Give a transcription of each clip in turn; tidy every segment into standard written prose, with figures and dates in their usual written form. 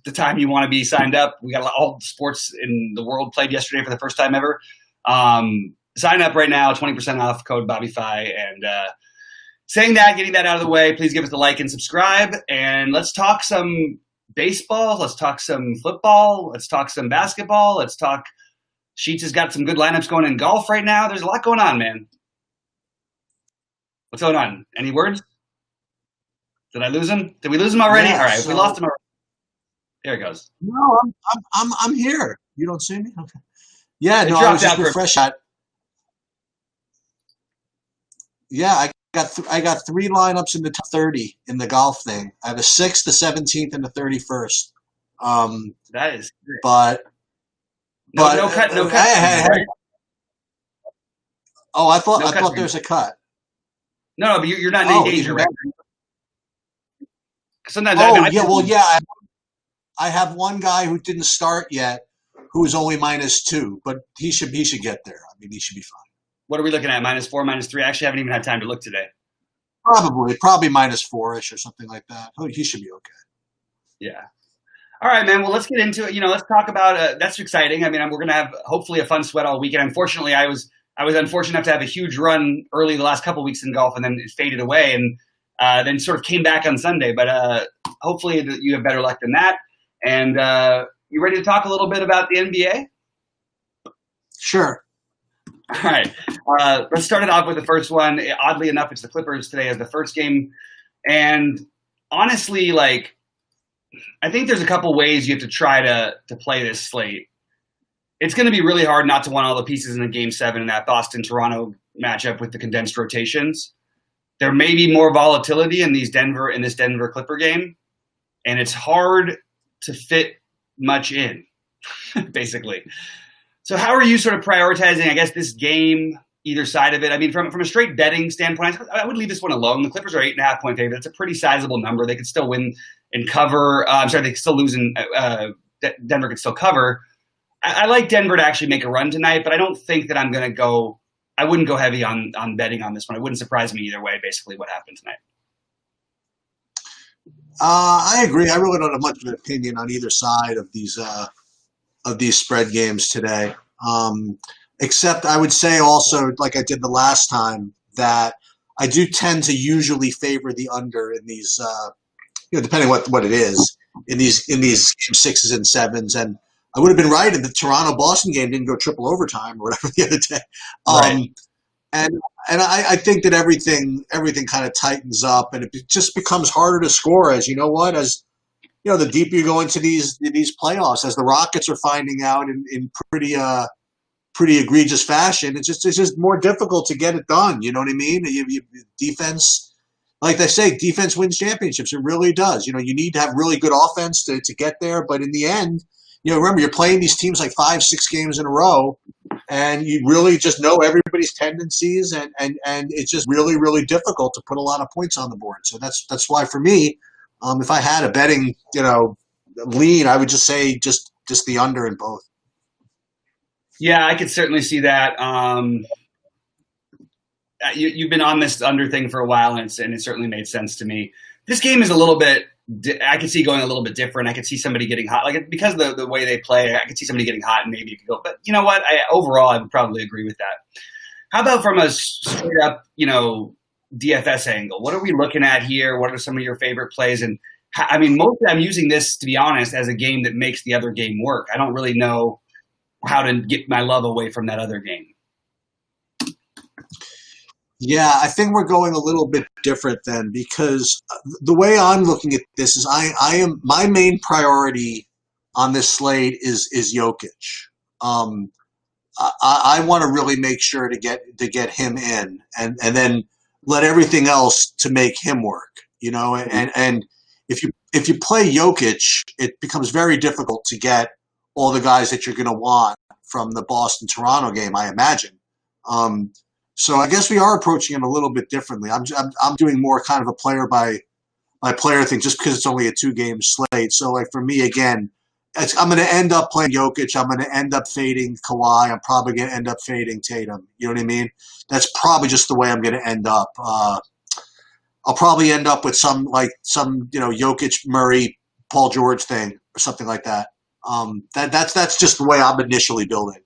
the time you want to be signed up. We got all sports in the world played yesterday for the first time ever. Sign up right now, 20% off, code BobbyFi. And saying that, getting that out of the way, please give us a like and subscribe. And let's talk some baseball. Let's talk some football. Let's talk some basketball. Let's talk – Sheets has got some good lineups going in golf right now. There's a lot going on, man. What's going on? Any words? Did I lose him? Did we lose him already? Yeah, all right, if we lost him already. There it goes. No, I'm here. You don't see me? Okay. Yeah, It no, I dropped was just out for- refreshing. Yeah, I got 3 lineups in the top 30 in the golf thing. I have the 6th, the 17th, and the 31st. That is great. But No cut. Hey. Oh, I thought cut. there was a cut. No, but you're not in any danger, right? Sometimes I have one guy who didn't start yet, who is only -2, but he should get there. I mean, he should be fine. What are we looking at? -4, -3? I actually haven't even had time to look today. Probably -4-ish or something like that. Oh, he should be okay. Yeah. All right, man. Well, let's get into it. Let's talk about that's exciting. I mean, we're going to have hopefully a fun sweat all weekend. Unfortunately, I was unfortunate enough to have a huge run early the last couple weeks in golf, and then it faded away, and then sort of came back on Sunday. But hopefully you have better luck than that. And you ready to talk a little bit about the NBA? Sure. All right. Let's start it off with the first one. Oddly enough, it's the Clippers today as the first game. And honestly, I think there's a couple ways you have to try to play this slate. It's going to be really hard not to want all the pieces in the Game 7 in that Boston-Toronto matchup with the condensed rotations. There may be more volatility in this Denver Clipper game, and it's hard to fit much in, basically. So how are you sort of prioritizing, I guess, this game, either side of it? I mean, from a straight betting standpoint, I would leave this one alone. The Clippers are 8.5-point favorite. It's a pretty sizable number. They could still win and cover. They could still lose and Denver could still cover. I like Denver to actually make a run tonight, but I don't think that I'm going to go – I wouldn't go heavy on betting on this one. It wouldn't surprise me either way, basically, what happened tonight. I agree. I really don't have much of an opinion on either side of these spread games today. Except I would say also, like I did the last time, that I do tend to usually favor the under in these, depending what it is, in these game 6s and 7s. And I would have been right if the Toronto-Boston game didn't go triple overtime or whatever the other day. Right. And I think that everything kind of tightens up, and it just becomes harder to score as the deeper you go into these playoffs, as the Rockets are finding out in pretty egregious fashion. It's just more difficult to get it done. You know what I mean? Defense, like they say, defense wins championships. It really does. You need to have really good offense to get there, but in the end, remember, you're playing these teams like 5-6 games in a row, and you really just know everybody's tendencies, and it's just really, really difficult to put a lot of points on the board. So that's why for me, if I had a betting, lean, I would just say just the under in both. Yeah, I could certainly see that. You've been on this under thing for a while, and it certainly made sense to me. This game is a little bit. I could see going a little bit different. I could see somebody getting hot, because of the way they play. I could see somebody getting hot, and maybe you could go. But you know what? Overall, I would probably agree with that. How about from a straight up, DFS angle? What are we looking at here? What are some of your favorite plays? And mostly I'm using this, to be honest, as a game that makes the other game work. I don't really know how to get my love away from that other game. Yeah, I think we're going a little bit different then, because the way I'm looking at this is my main priority on this slate is Jokic. I want to really make sure to get him in, and then let everything else to make him work. And if you play Jokic, it becomes very difficult to get all the guys that you're going to want from the Boston-Toronto game, I imagine. So I guess we are approaching him a little bit differently. I'm doing more kind of a player by player thing, just because it's only a 2-game slate. So like for me, again, I'm going to end up playing Jokic. I'm going to end up fading Kawhi. I'm probably going to end up fading Tatum. You know what I mean? That's probably just the way I'm going to end up. I'll probably end up with some Jokic, Murray, Paul George thing or something like that. That's just the way I'm initially building.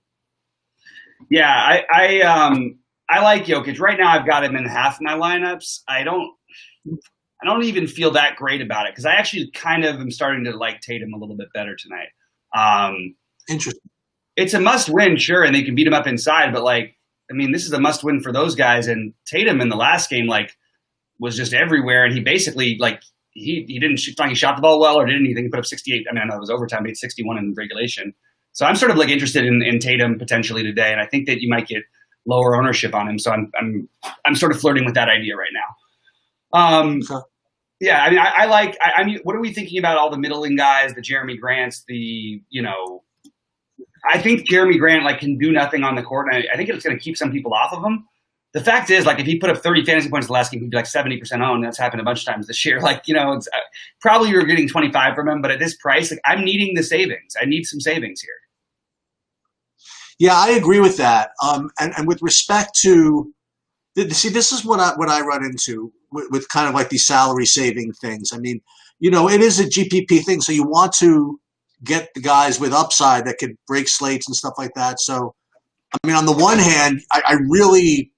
Yeah, I like Jokic. Right now I've got him in half my lineups. I don't even feel that great about it because I actually kind of am starting to like Tatum a little bit better tonight. Interesting. It's a must win, sure, and they can beat him up inside, but this is a must win for those guys. And Tatum in the last game was just everywhere, and he basically he didn't shoot, he shot the ball well or did anything. He put up 68. I know it was overtime, but he had 61 in regulation. So I'm sort of interested in Tatum potentially today, and I think that you might get lower ownership on him. So I'm sort of flirting with that idea right now. Okay. Yeah, I mean, what are we thinking about all the middling guys, the Jeremy Grants, I think Jeremy Grant can do nothing on the court, and I think it's going to keep some people off of him. The fact is, if he put up 30 fantasy points the last game, he'd be 70% owned. That's happened a bunch of times this year. It's probably you're getting 25 from him, but at this price, I'm needing the savings. I need some savings here. Yeah, I agree with that. And with respect to, see, this is what I run into with kind of these salary saving things. I mean, it is a GPP thing, so you want to get the guys with upside that could break slates and stuff like that. So, I mean, on the one hand, I really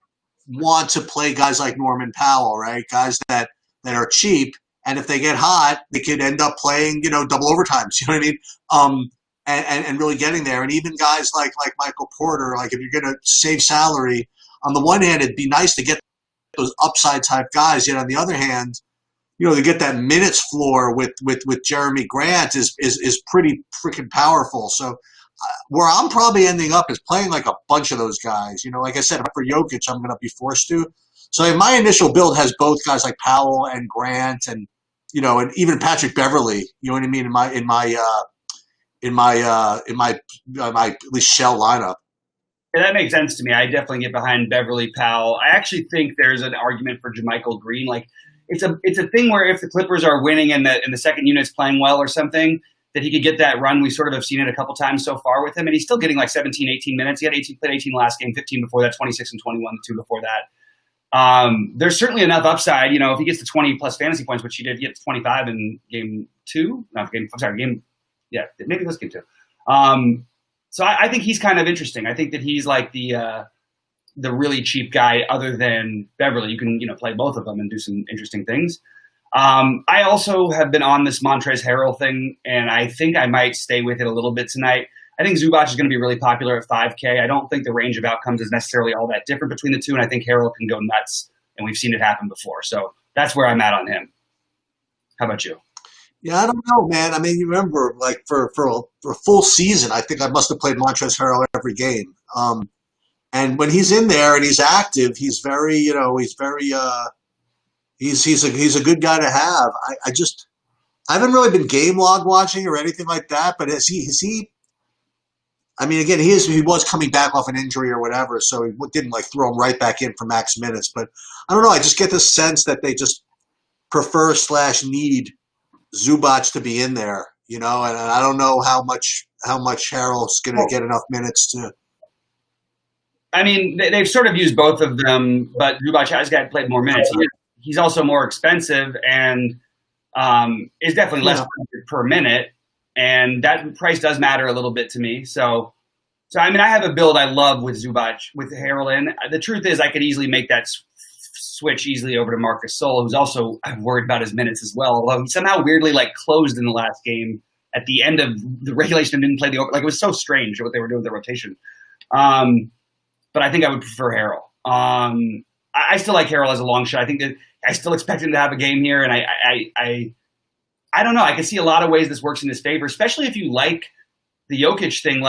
want to play guys like Norman Powell, right? Guys that are cheap, and if they get hot, they could end up playing, double overtimes. You know what I mean? And really getting there. And even guys like Michael Porter, if you're going to save salary, on the one hand, it'd be nice to get those upside type guys. Yet on the other hand, to get that minutes floor with Jeremy Grant is pretty freaking powerful. So where I'm probably ending up is playing a bunch of those guys. Like I said, for Jokic, I'm going to be forced to. So my initial build has both guys like Powell and Grant, and and even Patrick Beverly. You know what I mean? In my at least shell lineup. Yeah, that makes sense to me. I definitely get behind Beverly Powell. I actually think there's an argument for JaMychal Green. It's a thing where if the Clippers are winning and the second unit's playing well or something, that he could get that run. We sort of have seen it a couple times so far with him, and he's still getting 17, 18 minutes. He had played 18 last game, 15 before that, 26 and 21 the two before that. There's certainly enough upside. If he gets to 20 plus fantasy points, which he did, get to 25 in game two. Yeah, maybe this game too. So I think he's kind of interesting. I think that he's the really cheap guy other than Beverly. You can, play both of them and do some interesting things. I also have been on this Montrezl Harrell thing, and I think I might stay with it a little bit tonight. I think Zubac is going to be really popular at 5K. I don't think the range of outcomes is necessarily all that different between the two, and I think Harrell can go nuts, and we've seen it happen before. So that's where I'm at on him. How about you? Yeah, I don't know, man. I mean, you remember, for a full season, I think I must have played Montrezl Harrell every game. And when he's in there and he's active, he's very, he's a good guy to have. I haven't really been game log watching or anything like that, but is he? I mean, again, he was coming back off an injury or whatever, so he didn't throw him right back in for max minutes. But I don't know. I just get the sense that they just prefer / need Zubac to be in there, and I don't know how much Harrell's going to get enough minutes to. I mean, they've sort of used both of them, but Zubac has played more minutes. He's also more expensive and is definitely less per minute, and that price does matter a little bit to me. So I mean, I have a build I love with Zubac, with Harrell in. The truth is I could easily make that switch easily over to Marcus Sol, who's also, I'm worried about his minutes as well, although he somehow weirdly closed in the last game at the end of the regulation and didn't play the over. It was so strange what they were doing with the rotation. But I think I would prefer Harrell. I still like Harrell as a long shot. I think that I still expect him to have a game here, and I don't know. I can see a lot of ways this works in his favor, especially if you like the Jokic thing.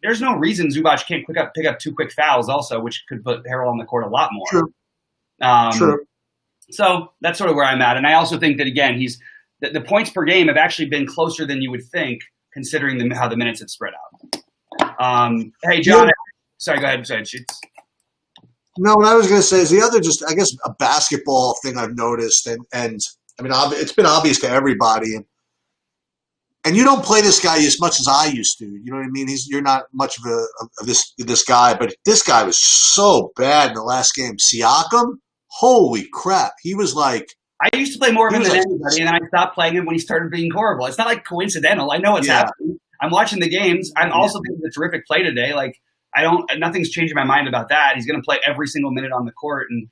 There's no reason Zubac can't pick up 2 quick fouls also, which could put Harrell on the court a lot more. True. True. So that's sort of where I'm at. And I also think that, again, the points per game have actually been closer than you would think, considering how the minutes have spread out. Hey, John. Sorry, go ahead. Sorry, Sheets. No, what I was going to say is the other, I guess, a basketball thing I've noticed, and I mean, it's been obvious to everybody, and you don't play this guy as much as I used to. You know what I mean? You're not much of this guy, but this guy was so bad in the last game. Siakam, holy crap, he was I used to play more of him than like, anybody, and then I stopped playing him when he started being horrible. It's not like coincidental. I know what's happening. I'm watching the games. I'm also thinking a terrific play today. Like nothing's changing my mind about that. He's going to play every single minute on the court, and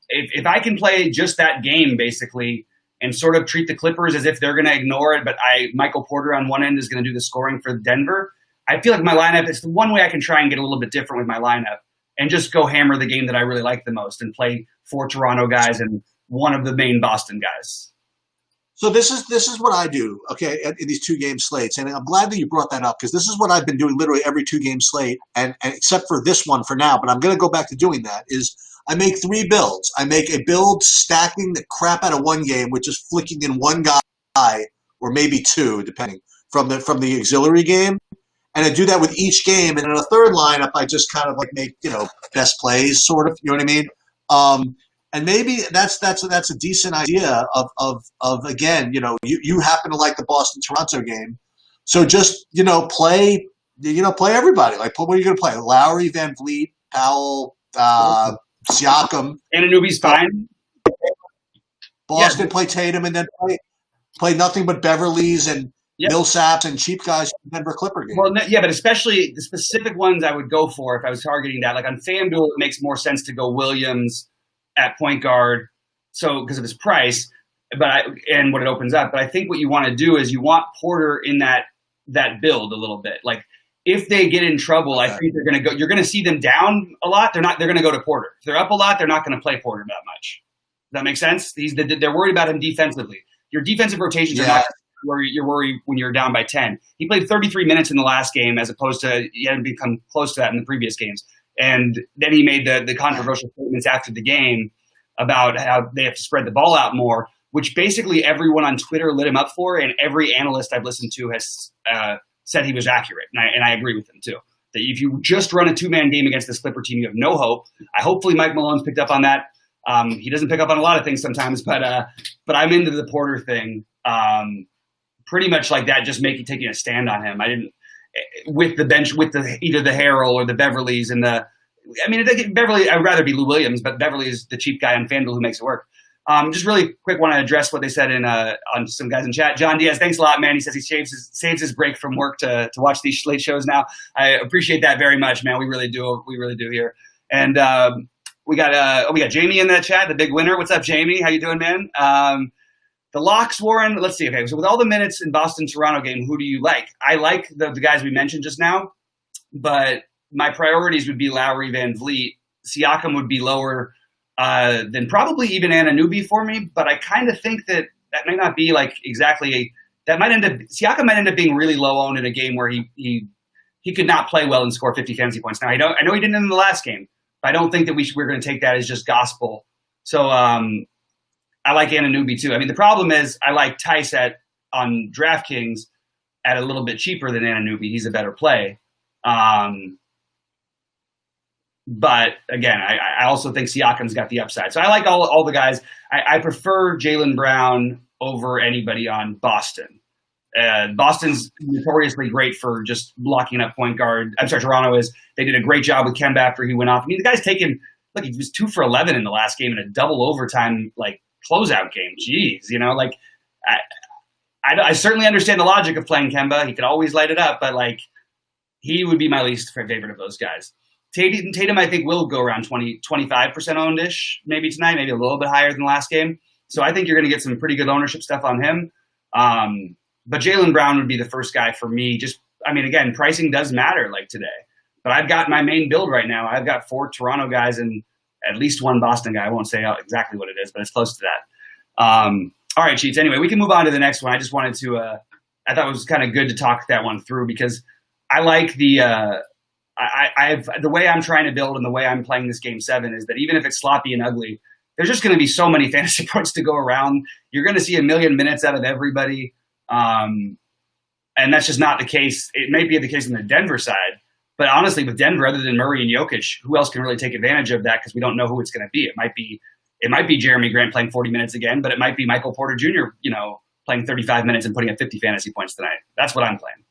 if I can play just that game basically and sort of treat the Clippers as if they're going to ignore it, but Michael Porter on one end is going to do the scoring for Denver. I feel like my lineup is the one way I can try and get a little bit different with my lineup and just go hammer the game that I really like the most and play 4 Toronto guys and one of the main Boston guys. So this is what I do, okay, in these 2-game slates, and I'm glad that you brought that up because this is what I've been doing literally every 2-game slate, and except for this one for now, but I'm going to go back to doing that, is I make 3 builds. I make a build stacking the crap out of one game, which is flicking in one guy or maybe 2, depending, from the auxiliary game, and I do that with each game, and in a third lineup, I just kind of like make, best plays, sort of, you know what I mean? And maybe that's a decent idea of again, you happen to like the Boston-Toronto game. So just, play everybody. Like, what are you going to play? Lowry, Van Vliet, Powell, Siakam. Anunoby's fine. Boston play Tatum and then play nothing but Beverleys and Millsaps and cheap guys from Denver Clipper game. Well, yeah, but especially the specific ones I would go for if I was targeting that. Like on FanDuel, it makes more sense to go Williams at point guard, so because of his price, and what it opens up. But I think what you want to do is you want Porter in that build a little bit. Like if they get in trouble, I think they're going to go. You're going to see them down a lot. They're going to go to Porter. If they're up a lot, they're not going to play Porter that much. Does that make sense? They're worried about him defensively. Your defensive rotations are not where you're worried when you're down by 10. He played 33 minutes in the last game as opposed to he hadn't become close to that in the previous games. And then he made the controversial statements after the game about how they have to spread the ball out more, which basically everyone on Twitter lit him up for, and every analyst I've listened to has said he was accurate, and I agree with him too. That if you just run a 2-man game against this Clipper team, you have no hope. Hopefully Mike Malone's picked up on that. He doesn't pick up on a lot of things sometimes, but I'm into the Porter thing pretty much like that, just taking a stand on him. I didn't. With the bench, with either the Harrell or the Beverleys and Beverly, I'd rather be Lou Williams, but Beverly is the cheap guy on FanDuel who makes it work. Just really quick, want to address what they said on some guys in chat. John Diaz, thanks a lot, man. He says he saves his break from work to watch these late shows now. I appreciate that very much, man. We really do. We really do here. And we got Jamie in the chat, the big winner. What's up, Jamie? How you doing, man? The locks, Warren. Let's see. Okay, so with all the minutes in Boston-Toronto game, who do you like? I like the guys we mentioned just now, but my priorities would be Lowry, Van Vliet. Siakam would be lower than probably even Anunoby for me, but I kind of think that may not be like exactly that might end up. Siakam might end up being really low owned in a game where he could not play well and score 50 fantasy points. Now I know he didn't in the last game, but I don't think that we're going to take that as just gospel. So I like Anunoby too. I mean, the problem is I like Tice on DraftKings at a little bit cheaper than Anunoby. He's a better play. But again, I also think Siakam's got the upside. So I like all the guys. I prefer Jaylen Brown over anybody on Boston. Boston's notoriously great for just blocking up point guard. I'm sorry, Toronto is. They did a great job with Kemba after he went off. I mean, the guy's taken, look, he was 2 for 11 in the last game in a double overtime, closeout game. Jeez, I certainly understand the logic of playing Kemba. He could always light it up, but he would be my least favorite of those guys. Tatum, I think, will go around 25% owned-ish maybe tonight, maybe a little bit higher than last game. So I think you're going to get some pretty good ownership stuff on him. But Jaylen Brown would be the first guy for me. Again, pricing does matter today. But I've got my main build right now. I've got 4 Toronto guys and at least 1 Boston guy. I won't say exactly what it is, but it's close to that. All right, Cheats. Anyway, we can move on to the next one. I just wanted to I thought it was kind of good to talk that one through because I like the the way I'm trying to build and the way I'm playing this game 7 is that even if it's sloppy and ugly, there's just going to be so many fantasy points to go around. You're going to see a million minutes out of everybody. And that's just not the case. It may be the case on the Denver side, but honestly, with Denver, other than Murray and Jokic, who else can really take advantage of that? Because we don't know who it's going to be. It might be Jeremy Grant playing 40 minutes again, but it might be Michael Porter Jr., playing 35 minutes and putting up 50 fantasy points tonight. That's what I'm playing.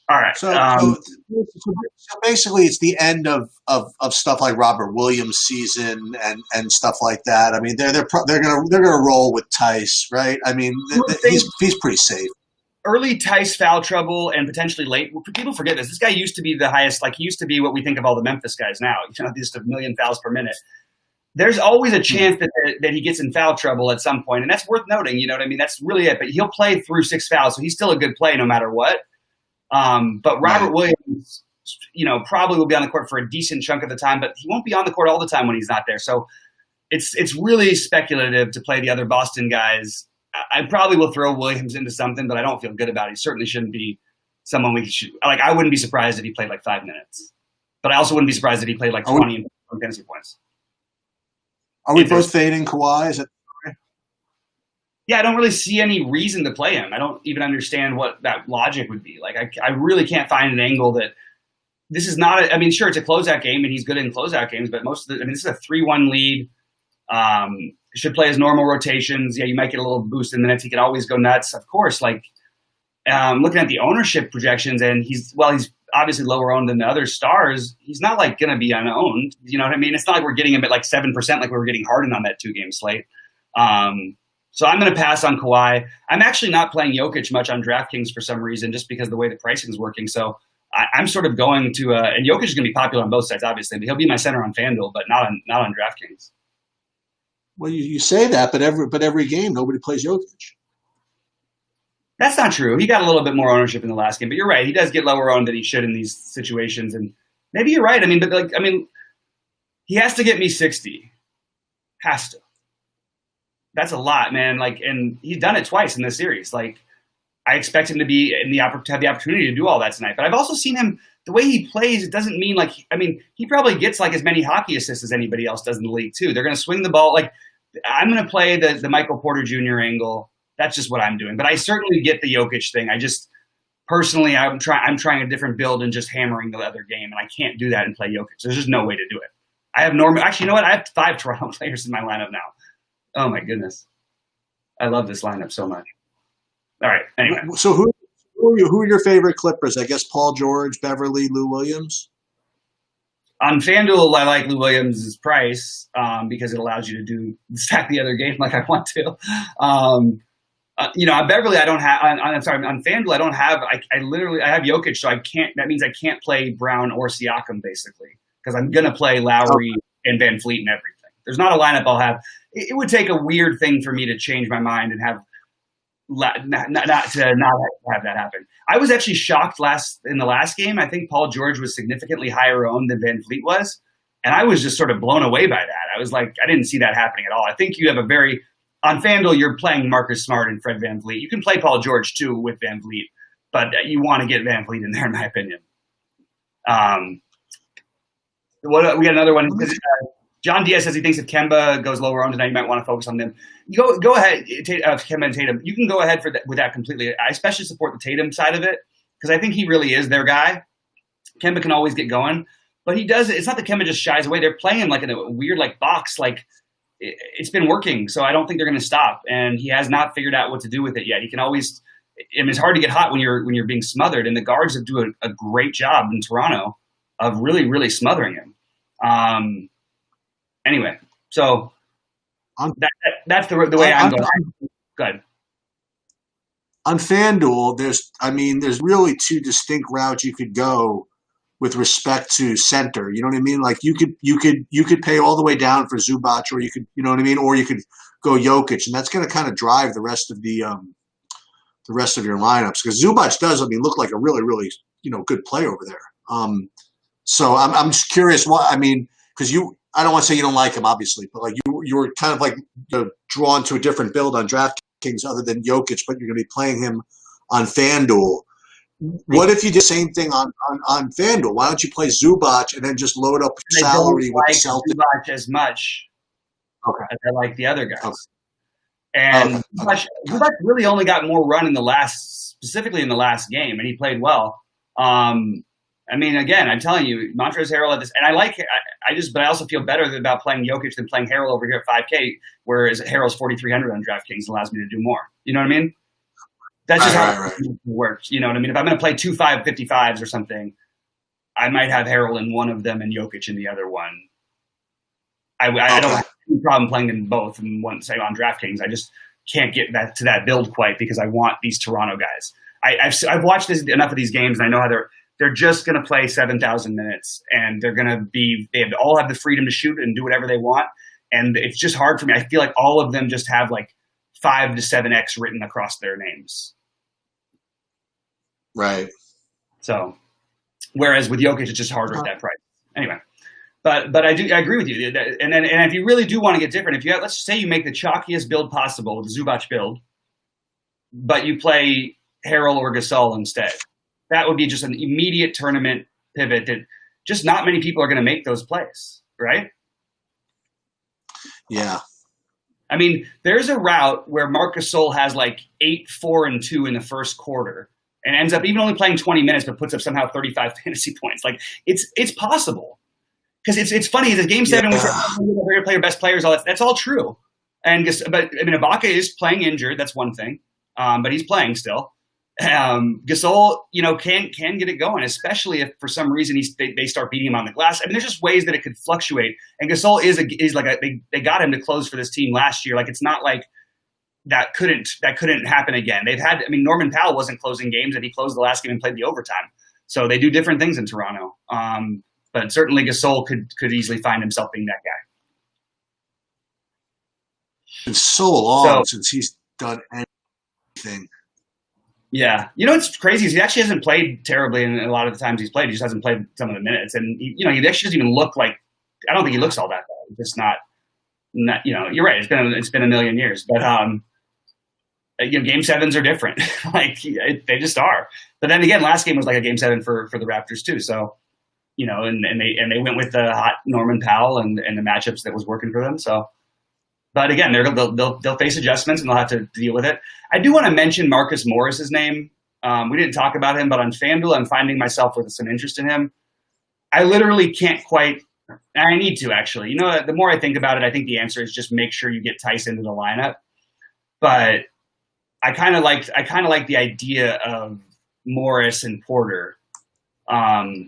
All right. So basically, it's the end of stuff like Robert Williams' season and stuff like that. I mean, they're gonna roll with Tice, right? I mean, he's pretty safe. Early Tice foul trouble and potentially late. People forget this. This guy used to be the highest. Like he used to be what we think of all the Memphis guys now. Just 1 million fouls per minute. There's always a chance that he gets in foul trouble at some point, and that's worth noting. You know what I mean? That's really it. But he'll play through 6 fouls, so he's still a good play no matter what. But Robert Williams, probably will be on the court for a decent chunk of the time, but he won't be on the court all the time when he's not there. So it's really speculative to play the other Boston guys. I probably will throw Williams into something, but I don't feel good about it. He certainly shouldn't be someone we should like. I wouldn't be surprised if he played like 5 minutes, but I also wouldn't be surprised if he played like 20 fantasy points. Are we both fading Kawhi? Is it? Yeah, I don't really see any reason to play him. I don't even understand what that logic would be. Like, I really can't find an angle that this is not. Sure, it's a closeout game, and he's good in closeout games, but this is a 3-1 lead. Should play his normal rotations. Yeah, you might get a little boost in minutes. He could always go nuts, of course. Like, looking at the ownership projections, and he's obviously lower owned than the other stars. He's not like going to be unowned. You know what I mean? It's not like we're getting him at like 7%, like we were getting Harden on that 2-game slate. So I'm going to pass on Kawhi. I'm actually not playing Jokic much on DraftKings for some reason, just because of the way the pricing is working. So I'm sort of going to and Jokic is going to be popular on both sides, obviously. But he'll be my center on FanDuel, but not on DraftKings. Well, you say that, but every game nobody plays Jokic. That's not true. He got a little bit more ownership in the last game, but you're right. He does get lower owned than he should in these situations, and maybe you're right. He has to get me 60. Has to. That's a lot, man. Like, and he's done it twice in this series. Like, I expect him to be to have the opportunity to do all that tonight. But I've also seen him, the way he plays, it doesn't mean like, he probably gets like as many hockey assists as anybody else does in the league too. They're going to swing the ball. Like, I'm going to play the Michael Porter Jr. angle. That's just what I'm doing. But I certainly get the Jokic thing. I just personally, I'm trying a different build and just hammering the other game, and I can't do that and play Jokic. There's just no way to do it. I have actually, you know what? I have 5 Toronto players in my lineup now. Oh my goodness, I love this lineup so much. All right, anyway. So who are your favorite Clippers? I guess Paul George, Beverly, Lou Williams. On FanDuel, I like Lou Williams' price because it allows you to stack the other game like I want to. On Beverly, I don't have. On FanDuel, I don't have. I have Jokic, so I can't. That means I can't play Brown or Siakam basically because I'm gonna play Lowry and Van Fleet and everything. There's not a lineup I'll have. It would take a weird thing for me to change my mind and have not have that happen. I was actually shocked in the last game. I think Paul George was significantly higher owned than Van Fleet was, and I was just sort of blown away by that. I was like, I didn't see that happening at all. I think you have on FanDuel, you're playing Marcus Smart and Fred Van Fleet. You can play Paul George too with Van Fleet, but you want to get Van Fleet in there, in my opinion. We got another one. John Diaz says he thinks if Kemba goes lower on tonight, you might want to focus on them. You go ahead, Kemba and Tatum. You can go ahead with that completely. I especially support the Tatum side of it because I think he really is their guy. Kemba can always get going, but he does. It's not that Kemba just shies away. They're playing like in a weird like box. Like it's been working, so I don't think they're going to stop. And he has not figured out what to do with it yet. He can always. It's hard to get hot when you're being smothered, and the guards have do a great job in Toronto of really really smothering him. Anyway, so that's the way I'm going. Good. On FanDuel, there's really 2 distinct routes you could go with respect to center. You know what I mean? Like you could pay all the way down for Zubac, or you could, you know what I mean, or you could go Jokic, and that's going to kind of drive the rest of your lineups because Zubac does, look like a really really good play over there. So I'm just curious because I don't want to say you don't like him, obviously, but like you were kind of like drawn to a different build on DraftKings other than Jokic, but you're going to be playing him on FanDuel. What if you did the same thing on FanDuel? Why don't you play Zubac and then just load up salary with Celtics? Zubac as much as I like the other guys. Okay. And Zubac really only got more run specifically in the last game, and he played well. Again, I'm telling you, Montrezl Harrell at this, and I like it. But I also feel better about playing Jokic than playing Harrell over here at 5K, whereas Harrell's 4,300 on DraftKings allows me to do more. You know what I mean? That's just how Right. it works. You know what I mean? If I'm going to play 2 5-55s or something, I might have Harrell in one of them and Jokic in the other one. I don't have any problem playing them both in one, say on DraftKings. I just can't get that to that build quite because I want these Toronto guys. I've watched enough of these games and I know how they're just going to play 7,000 minutes and they're going to be all have the freedom to shoot and do whatever they want. And it's just hard for me. I feel like all of them just have like 5 to 7x written across their names. Right. So, whereas with Jokic, it's just harder at that price. Anyway, but I agree with you. And if you really do want to get different, let's just say you make the chalkiest build possible, the Zubac build, but you play Harrell or Gasol instead. That would be just an immediate tournament pivot that just not many people are going to make those plays, right? Yeah. I mean, there's a route where Marc Gasol has like 8, 4, and 2 in the first quarter and ends up even only playing 20 minutes, but puts up somehow 35 fantasy points. Like it's possible because it's funny. The game 7, we said favorite player, best players, all that's all true. But I mean, Ibaka is playing injured. That's one thing, but he's playing still. Gasol, can get it going, especially if for some reason they start beating him on the glass. I mean, there's just ways that it could fluctuate. And Gasol they got him to close for this team last year. Like it's not like that couldn't happen again. Norman Powell wasn't closing games and he closed the last game and played the overtime. So they do different things in Toronto. But certainly Gasol could easily find himself being that guy. It's so long since he's done anything. Yeah. What's crazy is he actually hasn't played terribly in a lot of the times he's played. He just hasn't played some of the minutes. And, he actually doesn't even look like – I don't think he looks all that bad. He's just not you're right. It's been a million years. But, game 7s are different. They just are. But then again, last game was like a game 7 for the Raptors too. So, and they went with the hot Norman Powell and the matchups that was working for them. So – but again, they'll face adjustments and they'll have to deal with it. I do want to mention Marcus Morris's name. We didn't talk about him, but on FanDuel, I'm finding myself with some interest in him. I literally can't quite – I need to actually. The more I think about it, I think the answer is just make sure you get Tice into the lineup. But I kind of like the idea of Morris and Porter. I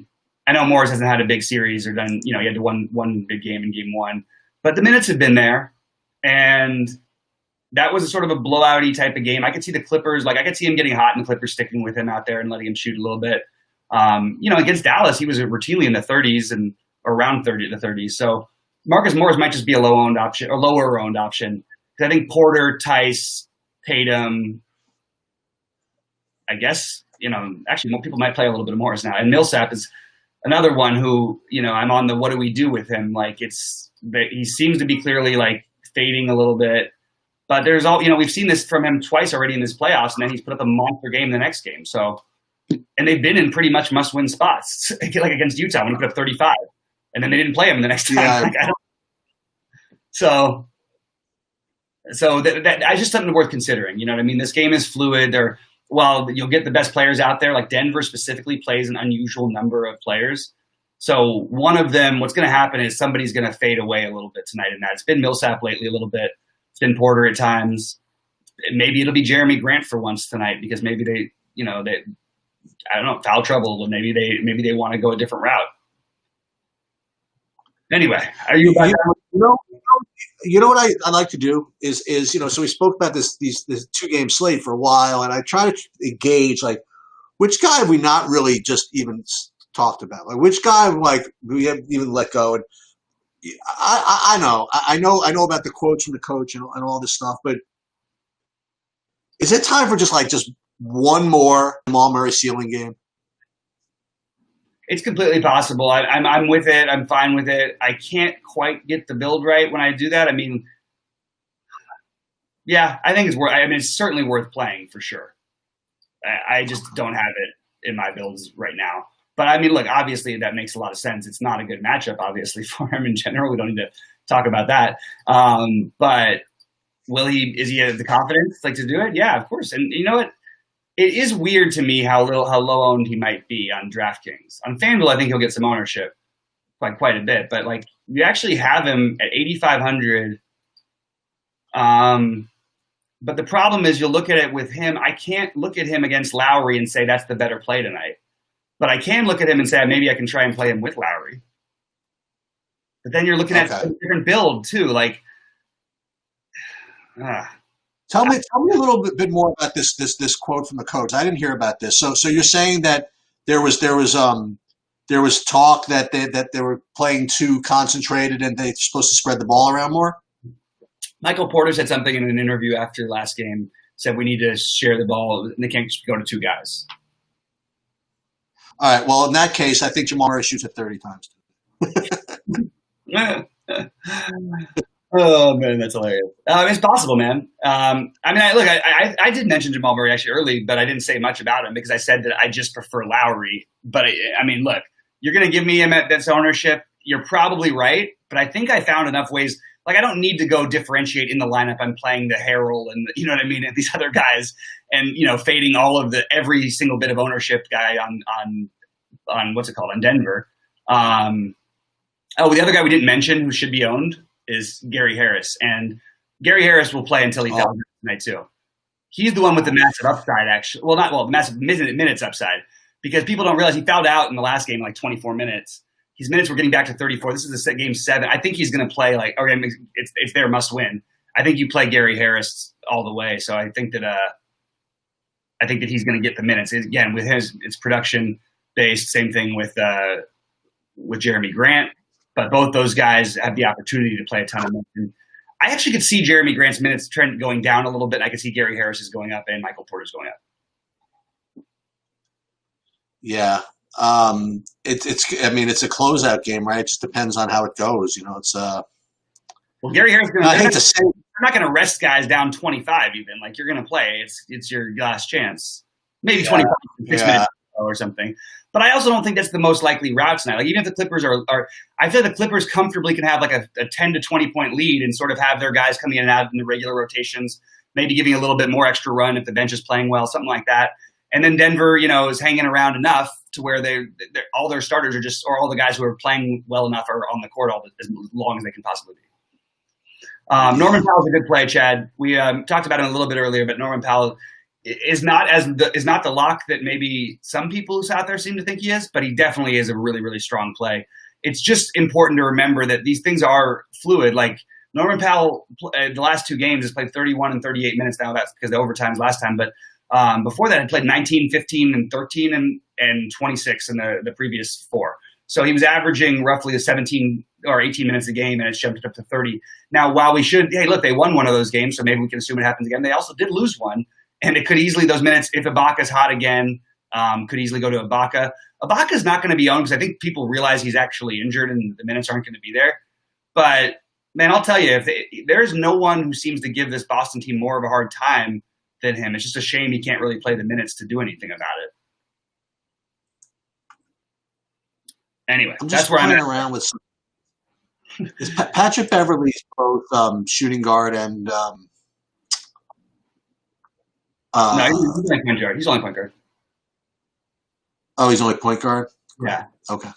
know Morris hasn't had a big series or done – he had one big game in game 1. But the minutes have been there. And that was a sort of a blowout-y type of game. I could see the Clippers, I could see him getting hot and the Clippers sticking with him out there and letting him shoot a little bit. Against Dallas, he was routinely in the 30s and around the 30s. So Marcus Morris might just be a lower-owned option. Because I think Porter, Tice, Tatum, I guess, actually more people might play a little bit of Morris now. And Millsap is another one who, I'm on the what do we do with him? He seems to be clearly fading a little bit, but there's we've seen this from him twice already in this playoffs, and then he's put up a monster game the next game. So, and they've been in pretty much must-win spots, like against Utah when he put up 35, and then they didn't play him the next time. Yeah. So that's just something worth considering. You know what I mean? This game is fluid. You'll get the best players out there. Like Denver specifically plays an unusual number of players. So one of them, what's going to happen is somebody's going to fade away a little bit tonight in that. It's been Millsap lately a little bit. It's been Porter at times. Maybe it'll be Jeremy Grant for once tonight because maybe they I don't know, foul trouble. Maybe they want to go a different route. Anyway, are you about You know what I like to do is so we spoke about this 2-game slate for a while, and I try to engage which guy have we not really just even talked about, which guy we have even let go. And I know about the quotes from the coach and all this stuff, but is it time for just one more Jamal Murray ceiling game? It's completely possible. I'm with it. I'm fine with it. I can't quite get the build right when I do that. I mean, yeah, I think it's worth. It's certainly worth playing for sure. I just don't have it in my builds right now. But look, obviously that makes a lot of sense. It's not a good matchup, obviously, for him in general. We don't need to talk about that. But is he have the confidence to do it? Yeah, of course. And you know what? It is weird to me how low owned he might be on DraftKings. On FanDuel, I think he'll get some ownership, quite a bit. But you actually have him at 8,500. But the problem is you'll look at it with him. I can't look at him against Lowry and say that's the better play tonight. But I can look at him and say maybe I can try and play him with Lowry. But then you're looking at a different build too. Like, tell me a little bit more about this quote from the coach. I didn't hear about this. So you're saying that there was talk that they were playing too concentrated and they're supposed to spread the ball around more? Michael Porter said something in an interview after the last game, said we need to share the ball and they can't just go to two guys. All right. Well, in that case, I think Jamal Murray shoots it 30 times. Oh, man, that's hilarious. It's possible, man. I did mention Jamal Murray actually early, but I didn't say much about him because I said that I just prefer Lowry. But, look, you're going to give me him at this ownership. You're probably right, but I think I found enough ways. Like, I don't need to go differentiate in the lineup. I'm playing the Harrell and, you know what I mean, and these other guys and, fading all of every single bit of ownership guy on what's it called, on Denver. The other guy we didn't mention who should be owned is Gary Harris. And Gary Harris will play until he fouls tonight too. He's the one with the massive upside, actually. Massive minutes upside, because people don't realize he fouled out in the last game in like 24 minutes. His minutes were getting back to 34. This is game 7. I think he's going to play it's their must win. I think you play Gary Harris all the way. So I think that he's going to get the minutes. Again, with it's production based. Same thing with Jeremy Grant. But both those guys have the opportunity to play a ton of minutes. And I actually could see Jeremy Grant's minutes trend going down a little bit. I could see Gary Harris is going up and Michael Porter's going up. Yeah. It's a closeout game, right? It just depends on how it goes. Well, Gary Harris. I hate to say, I'm not going to rest guys down 25 even. Like, you're going to play. It's your last chance. Maybe 25, 6 minutes or something. But I also don't think that's the most likely route tonight. Like, even if the Clippers are I feel the Clippers comfortably can have like a 10 to 20 point lead and sort of have their guys coming in and out in the regular rotations, maybe giving a little bit more extra run if the bench is playing well, something like that. And then Denver, is hanging around enough to where all their starters are or all the guys who are playing well enough are on the court as long as they can possibly be. Norman Powell's a good play, Chad. We talked about it a little bit earlier, but Norman Powell is not the lock that maybe some people out there seem to think he is, but he definitely is a really, really strong play. It's just important to remember that these things are fluid. Like, Norman Powell, the last 2 games, has played 31 and 38 minutes now. That's because the overtime's last time, but before that, he played 19, 15, and 13 and 26 in the previous 4. So he was averaging roughly 17 or 18 minutes a game, and it's jumped up to 30. Now, while they won one of those games, so maybe we can assume it happens again. They also did lose one, and it could easily, those minutes, if Ibaka's hot again, could easily go to Ibaka. Ibaka's not going to be owned because I think people realize he's actually injured and the minutes aren't going to be there. But, man, I'll tell you, there's no one who seems to give this Boston team more of a hard time than him. It's just a shame he can't really play the minutes to do anything about it. Anyway, that's where I'm at. Around with is Patrick Beverley's both shooting guard and no, he's only point guard. He's only point guard. Oh, he's only point guard? Yeah. Okay.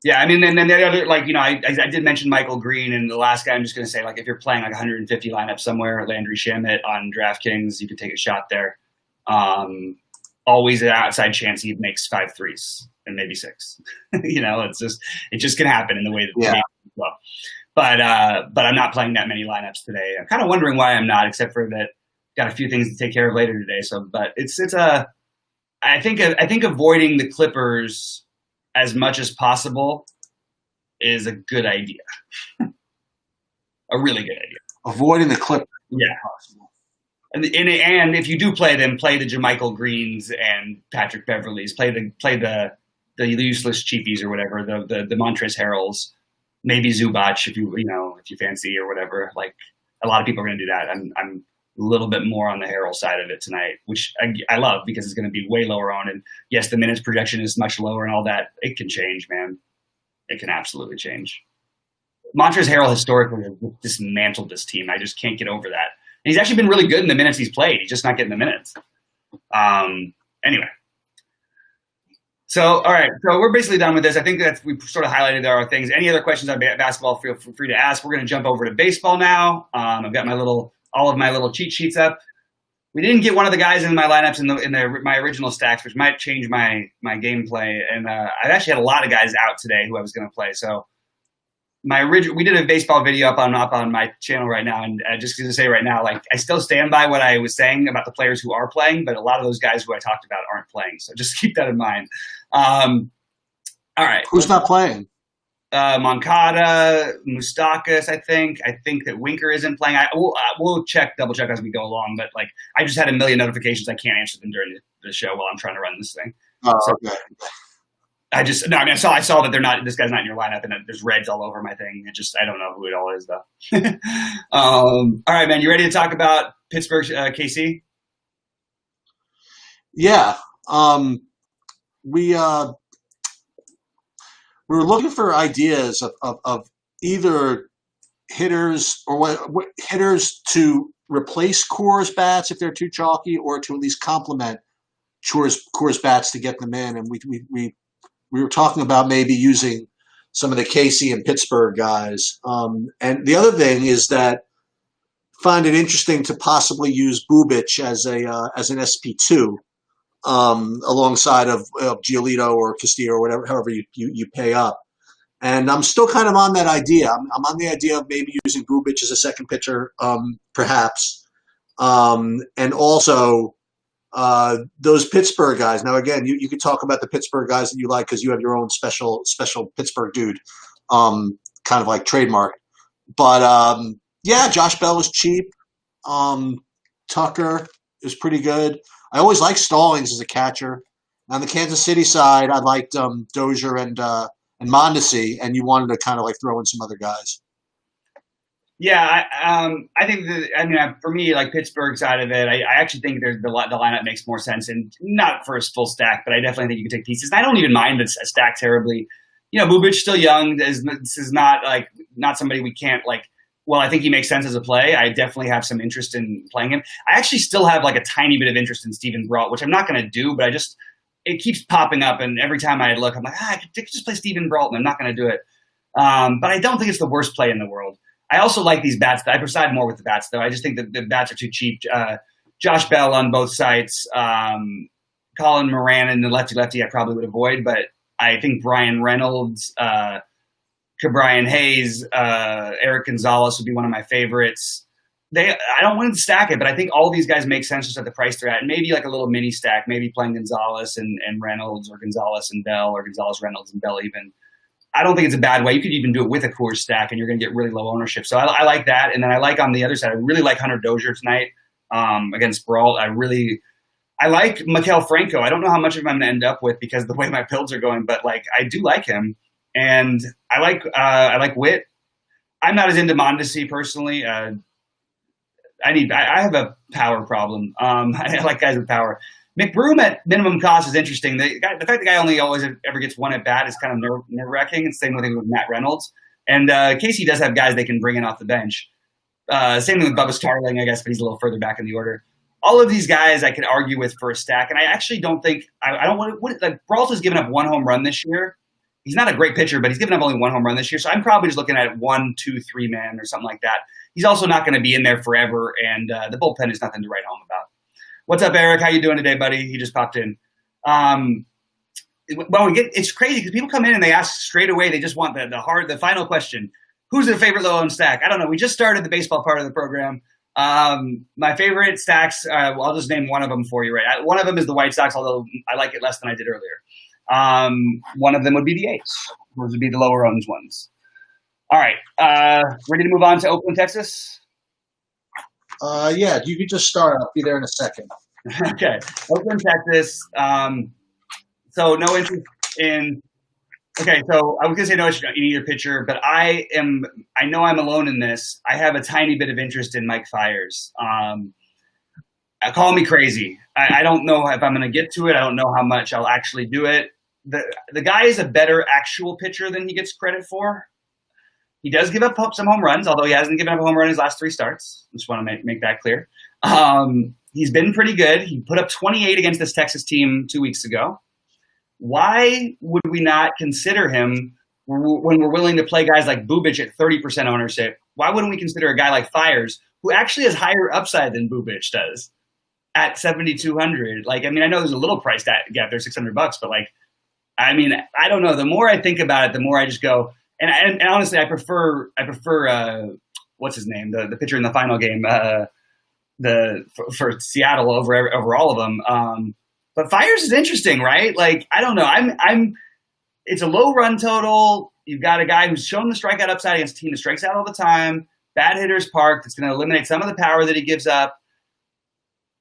Yeah, and then the other, I did mention Michael Green, and the last guy I'm just going to say, if you're playing 150 lineup somewhere, Landry Shamet on DraftKings, you could take a shot there. Always an outside chance he makes 5 threes and maybe 6. It just can happen in the way that the game is well. But I'm not playing that many lineups today. I'm kind of wondering why I'm not, except for that got a few things to take care of later today. So, but I think avoiding the Clippers as much as possible is a good idea. A really good idea. Avoiding the Clippers. Yeah. Possible. And if you do play them, play the JaMychal Greens and Patrick Beverleys. Play the useless cheapies or whatever, the Montrezl Harrells, maybe Zubac if you fancy or whatever. Like, a lot of people are going to do that. I'm a little bit more on the Harrell side of it tonight, which I love because it's going to be way lower on. And yes, the minutes projection is much lower and all that. It can change, man. It can absolutely change. Montrezl Harrell historically has dismantled this team. I just can't get over that. And he's actually been really good in the minutes he's played. He's just not getting the minutes. Anyway. So, all right. So we're basically done with this. I think that we sort of highlighted our things. Any other questions on basketball, feel free to ask. We're going to jump over to baseball now. I've got my little all of my little cheat sheets up. We didn't get one of the guys in my lineups in my original stacks, which might change my gameplay. And I've actually had a lot of guys out today who I was going to play. So we did a baseball video up on my channel right now, and just to say right now, like I still stand by what I was saying about the players who are playing, but a lot of those guys who I talked about aren't playing. So just keep that in mind. All right, who's not playing? Moncada, Moustakas, I think. I think that Winker isn't playing. We'll double check as we go along. But like, I just had a million notifications. I can't answer them during the show while I'm trying to run this thing. Oh, okay. I saw that this guy's not in your lineup, and there's reds all over my thing. I don't know who it all is though. All right, man, you ready to talk about Pittsburgh, KC? Yeah. We were looking for ideas of either hitters or what hitters to replace Coors bats if they're too chalky, or to at least complement Coors bats to get them in. And we were talking about maybe using some of the KC and Pittsburgh guys. And the other thing is that find it interesting to possibly use Bubic as an SP2 alongside of Giolito or Castillo or whatever, however you pay up. And I'm still kind of on that idea. I'm on the idea of maybe using Bubic as a second pitcher, perhaps, and also. Those Pittsburgh guys. Now, again, you could talk about the Pittsburgh guys that you like because you have your own special Pittsburgh dude, kind of like trademark. But yeah, Josh Bell was cheap. Tucker is pretty good. I always liked Stallings as a catcher. On the Kansas City side, I liked Dozier and Mondesi, and you wanted to kind of like throw in some other guys. Yeah, I think for me, like Pittsburgh side of it, I actually think the lineup makes more sense, and not for a full stack, but I definitely think you can take pieces. And I don't even mind a stack terribly. Bubic's still young. This is not somebody we can't like. Well, I think he makes sense as a play. I definitely have some interest in playing him. I actually still have like a tiny bit of interest in Steven Brault, which I'm not going to do, but it keeps popping up, and every time I look, I'm like, I could just play Steven Brault, and I'm not going to do it. But I don't think it's the worst play in the world. I also like these bats. I preside more with the bats, though. I just think that the bats are too cheap. Josh Bell on both sides. Colin Moran and the lefty I probably would avoid, but I think Brian Reynolds, Brian Hayes, Eric Gonzalez would be one of my favorites. I don't want to stack it, but I think all these guys make sense just at the price they're at. And maybe like a little mini stack, maybe playing Gonzalez and Reynolds, or Gonzalez and Bell, or Gonzalez, Reynolds, and Bell even. I don't think it's a bad way. You could even do it with a Coors stack, and you're going to get really low ownership. So I like that. And then I like on the other side, I really like Hunter Dozier tonight against Brault. I like Maikel Franco. I don't know how much of him I'm going to end up with because of the way my builds are going, but like I do like him. And I like Witt. I'm not as into Mondesi personally. I have a power problem. I like guys with power. McBroom at minimum cost is interesting. The fact the guy only always ever gets one at bat is kind of nerve-wracking. It's the same thing with Matt Reynolds. And Casey does have guys they can bring in off the bench. Same thing with Bubba Starling, I guess, but he's a little further back in the order. All of these guys I could argue with for a stack, and I actually don't think I don't want like Brault has given up one home run this year. He's not a great pitcher, but he's given up only one home run this year. So I'm probably just looking at 1, 2, 3 man or something like that. He's also not going to be in there forever, and the bullpen is nothing to write home about. What's up, Eric? How you doing today, buddy? He just popped in. It's crazy because people come in and they ask straight away. They just want the final question. Who's their favorite low-owned stack? I don't know. We just started the baseball part of the program. My favorite stacks, I'll just name one of them for you. Right, one of them is the White Sox, although I like it less than I did earlier. One of them would be the A's. Those would be the lower-owned ones. All right, ready to move on to Oakland, Texas? Yeah, you could just start. I'll be there in a second. Okay. Oakland, Texas. So no interest in – okay, so I was going to say no interest in either pitcher, but I know I'm alone in this. I have a tiny bit of interest in Mike Fiers. Call me crazy. I don't know if I'm going to get to it. I don't know how much I'll actually do it. The guy is a better actual pitcher than he gets credit for. He does give up some home runs, although he hasn't given up a home run in his last 3 starts. I just want to make that clear. He's been pretty good. He put up 28 against this Texas team 2 weeks ago. Why would we not consider him when we're willing to play guys like Bubic at 30% ownership? Why wouldn't we consider a guy like Fiers, who actually has higher upside than Bubic does at 7,200. Like, I mean, I know there's a little price gap there, $600, but like, I mean, I don't know. The more I think about it, the more I just go. And honestly, I prefer what's his name, the pitcher in the final game, for Seattle over all of them. But Fires is interesting, right? Like, I don't know. It's a low run total. You've got a guy who's shown the strikeout upside against a team that strikes out all the time. Bad hitters park. That's going to eliminate some of the power that he gives up.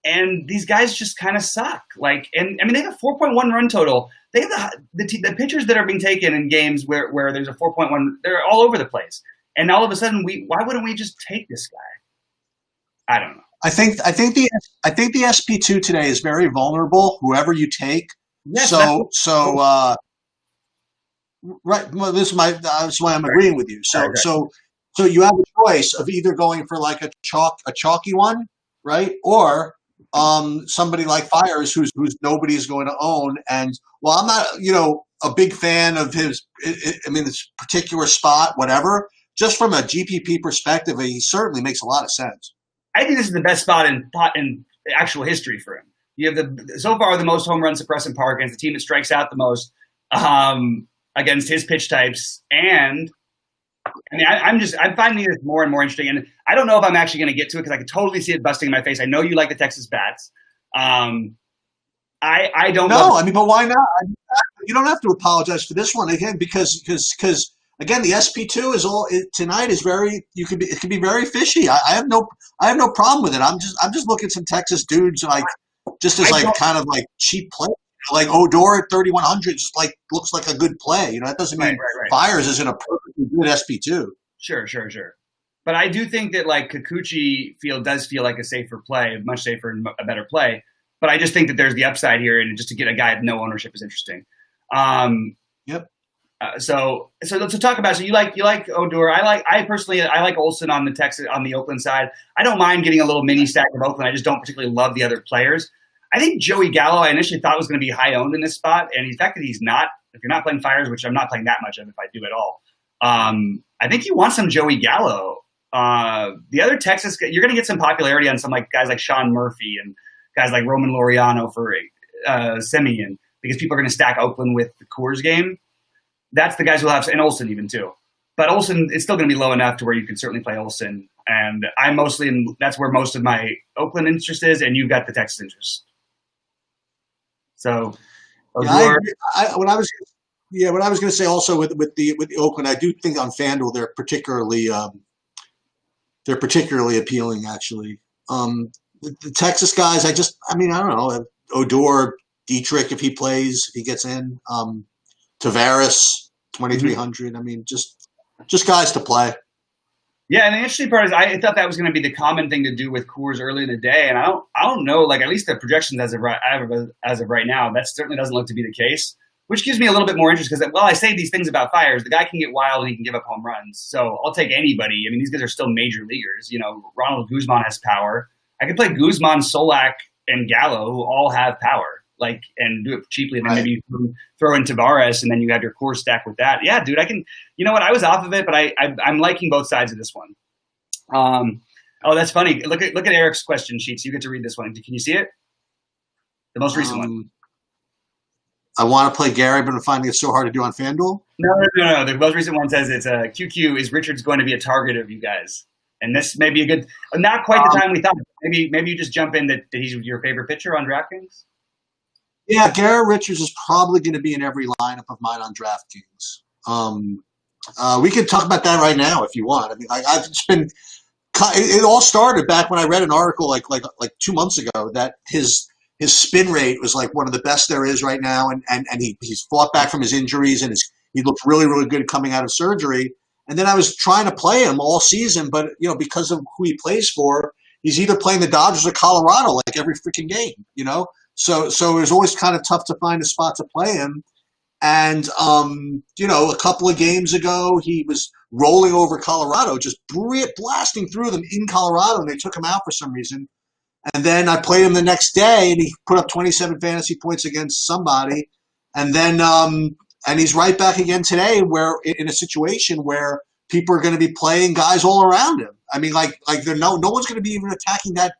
And these guys just kind of suck. Like, and I mean, they have a 4.1 run total. They have the pitchers that are being taken in games where there's a 4.1. They're all over the place. And all of a sudden, why wouldn't we just take this guy? I don't know. I think the SP2 today is very vulnerable. Whoever you take. Yes, right. Well, this is why I'm agreeing with you. So you have a choice of either going for like a chalky one, right, or somebody like Fires who's nobody's going to own. And well, I'm not a big fan of his. I mean, this particular spot, whatever. Just from a GPP perspective, he certainly makes a lot of sense. I think this is the best spot in actual history for him. You have so far the most home run suppressant power against the team that strikes out the most against his pitch types. And I mean, I'm finding this more and more interesting. And I don't know if I'm actually going to get to it because I could totally see it busting in my face. I know you like the Texas bats. I don't know. I mean, but why not? You don't have to apologize for this one again because again, the SP2 tonight is very. It can be very fishy. I have no problem with it. I'm just looking at some Texas dudes like just as like kind of like cheap play. Like Odor at 3,100 just like looks like a good play. That doesn't mean Fires isn't a perfectly good SP2. Sure. But I do think that like Kikuchi does feel like a safer play, much safer and a better play. But I just think that there's the upside here, and just to get a guy with no ownership is interesting. Yep. So let's talk about. So you like Odor. I personally like Olsen on the Oakland side. I don't mind getting a little mini stack of Oakland. I just don't particularly love the other players. I think Joey Gallo, I initially thought was going to be high owned in this spot, and the fact that he's not, if you're not playing Fires, which I'm not playing that much of if I do at all, I think you want some Joey Gallo. The other Texas, you're going to get some popularity on some like guys like Sean Murphy and guys like Roman Laureano for Semien, because people are going to stack Oakland with the Coors game. That's the guys who'll have, and Olsen even too. But Olsen, it's still going to be low enough to where you can certainly play Olsen. And I'm that's where most of my Oakland interest is, and you've got the Texas interest. So, what I was going to say also with the Oakland, I do think on FanDuel they're particularly appealing actually. The Texas guys, I don't know, Odor, Dietrich if he gets in, Tavares 2,300. I mean, just guys to play. Yeah, and the interesting part is I thought that was going to be the common thing to do with Coors early in the day, and I don't know. Like at least the projections as of right now, that certainly doesn't look to be the case, which gives me a little bit more interest because I say these things about Fires, the guy can get wild and he can give up home runs. So I'll take anybody. I mean, these guys are still major leaguers. Ronald Guzman has power. I could play Guzman, Solak, and Gallo, who all have power. Like and do it cheaply, and then maybe throw in Tavares, and then you have your core stack with that. Yeah, dude, I can. You know what? I was off of it, but I'm liking both sides of this one. Oh, that's funny. Look at Eric's question sheets. You get to read this one. Can you see it? The most recent one. I want to play Gary, but I'm finding it so hard to do on FanDuel. No. The most recent one says it's QQ. Is Richards going to be a target of you guys? And this may be a good, not quite the time we thought. Maybe you just jump in that he's your favorite pitcher on DraftKings. Yeah, Garrett Richards is probably going to be in every lineup of mine on DraftKings. We could talk about that right now if you want. I mean, I've just been. It all started back when I read an article like 2 months ago that his spin rate was like one of the best there is right now, and he's fought back from his injuries and he looked really, really good coming out of surgery. And then I was trying to play him all season, but because of who he plays for, he's either playing the Dodgers or Colorado like every freaking game. So it was always kind of tough to find a spot to play him. And, a couple of games ago, he was rolling over Colorado, just blasting through them in Colorado, and they took him out for some reason. And then I played him the next day, and he put up 27 fantasy points against somebody. And then and he's right back again today where in a situation where people are going to be playing guys all around him. I mean, like no one's going to be even attacking that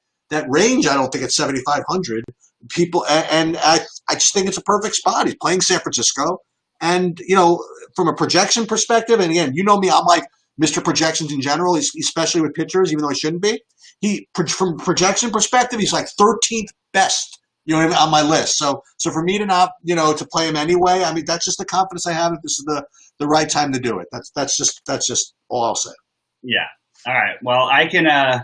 range. I don't think at 7,500 people, and I just think it's a perfect spot. He's playing San Francisco, and from a projection perspective, and again, me, I'm like Mr. Projections in general, especially with pitchers, even though he shouldn't be. From a projection perspective, he's like 13th best. On my list. So for me to not, to play him anyway, I mean, that's just the confidence I have that this is the right time to do it. That's just all I'll say. Yeah. All right. Well, I can. All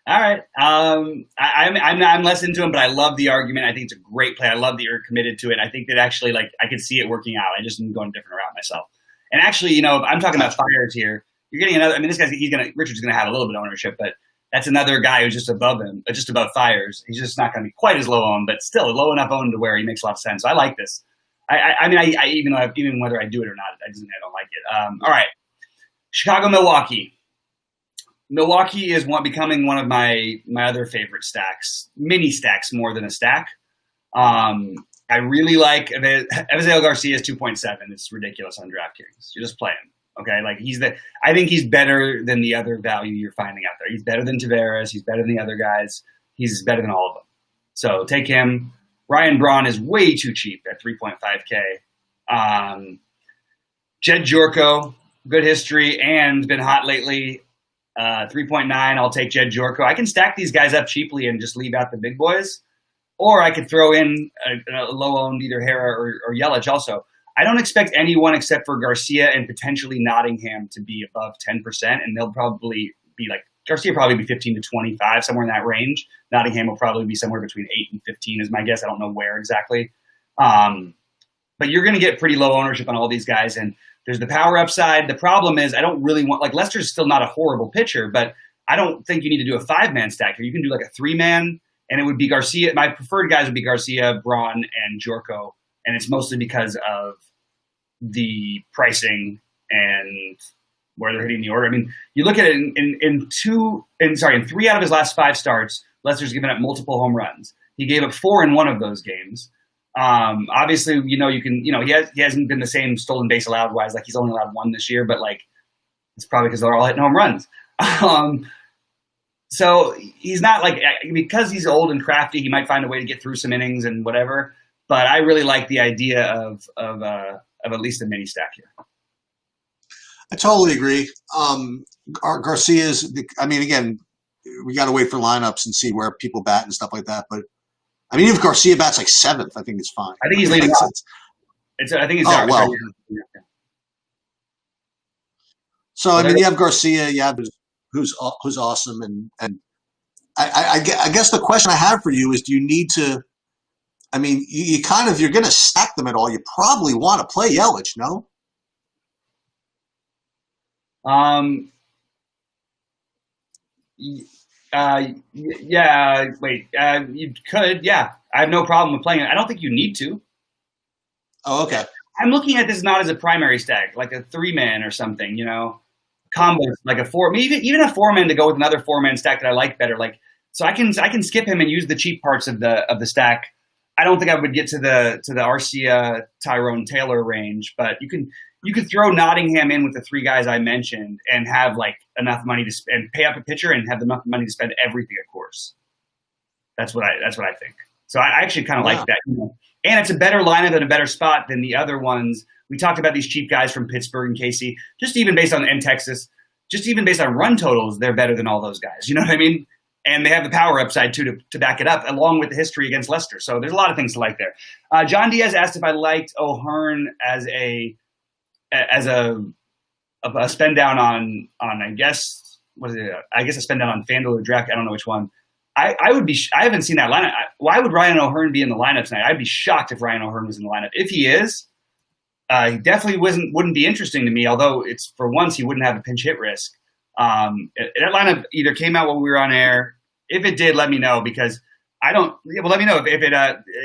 right. I'm less into him, but I love the argument. I think it's a great play. I love that you're committed to it. I think that actually, I could see it working out. I just am going a different route myself. And actually, if I'm talking about fires here, you're getting another. I mean, this guy's Richard's gonna have a little bit of ownership, but that's another guy who's just above him, just above Fires. He's just not going to be quite as low owned, but still low enough owned to where he makes a lot of sense. So I like this. Even whether I do it or not, I don't like it. All right, Chicago, Milwaukee. Milwaukee is becoming one of my other favorite stacks, mini stacks more than a stack. I really like Eviseo Garcia is 2.7. It's ridiculous on DraftKings. You just play him. Okay, I think he's better than the other value you're finding out there. He's better than Tavares. He's better than the other guys. He's better than all of them. So take him. Ryan Braun is way too cheap at 3.5K. Jed Jorko, good history and been hot lately. 3.9. I'll take Jed Jorko. I can stack these guys up cheaply and just leave out the big boys, or I could throw in a low-owned either Hara or Yelich also. I don't expect anyone except for Garcia and potentially Nottingham to be above 10%, and they'll probably be Garcia will probably be 15 to 25, somewhere in that range. Nottingham will probably be somewhere between 8 and 15 is my guess. I don't know where exactly. But you're going to get pretty low ownership on all these guys, and there's the power upside. The problem is I don't really want – Lester's still not a horrible pitcher, but I don't think you need to do a 5-man stack here. You can do a 3-man, and it would be Garcia. My preferred guys would be Garcia, Braun, and Jorko. And it's mostly because of the pricing and where they're hitting the order. I mean, you look at it in 3 out of his last 5 starts, Lester's given up multiple home runs. He gave up 4 in one of those games. Obviously, he hasn't been the same stolen base allowed wise. He's only allowed 1 this year, but it's probably because they're all hitting home runs. So he's not because he's old and crafty, he might find a way to get through some innings and whatever. But I really like the idea of at least a mini stack here. I totally agree. Garcia's. I mean, again, we got to wait for lineups and see where people bat and stuff like that. But I mean, if Garcia bats 7th, I think it's fine. I think he's leading off. I think he's. Oh well. So I mean, you have Garcia, you have who's awesome, and I guess the question I have for you is, do you need to? I mean, you're going to stack them at all. You probably want to play Yelich, no? Yeah. Wait. You could. Yeah. I have no problem with playing it. I don't think you need to. Oh, okay. I'm looking at this not as a primary stack, like a 3-man or something. Combos like a 4, maybe even a 4-man to go with another 4-man stack that I like better. So I can skip him and use the cheap parts of the stack. I don't think I would get to the Arcia, Tyrone Taylor range, but you could throw Nottingham in with the 3 guys I mentioned and have enough money to spend, pay up a pitcher and have enough money to spend everything, of course. That's what I think. So I actually kind of like that. And it's a better lineup and a better spot than the other ones. We talked about these cheap guys from Pittsburgh and Casey, just even based on and Texas, just even based on run totals, they're better than all those guys. You know what I mean? And they have the power upside, too, to back it up, along with the history against Lester. So there's a lot of things to like there. John Diaz asked if I liked O'Hearn as a spend down on I guess, what is it? I guess a spend down on FanDuel or Draft. I don't know which one. I would be – I haven't seen that lineup. Why would Ryan O'Hearn be in the lineup tonight? I'd be shocked if Ryan O'Hearn was in the lineup. If he is, he definitely wouldn't be interesting to me, although it's for once he wouldn't have a pinch hit risk. That lineup either came out while we were on air. If it did, let me know because I don't. Well, let me know if it.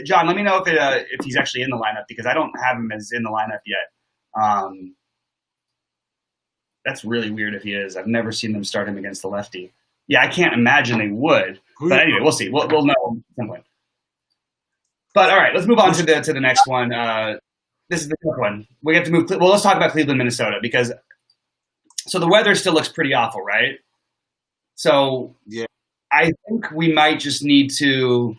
John, let me know if he's actually in the lineup because I don't have him as in the lineup yet. That's really weird if he is. I've never seen them start him against the lefty. Yeah, I can't imagine they would. But anyway, we'll see. We'll know at some point. But all right, let's move on to the next one. this is the tough one. We have to move. Well, let's talk about Cleveland, Minnesota, because so the weather still looks pretty awful, right? So Yeah. I think we might just need to.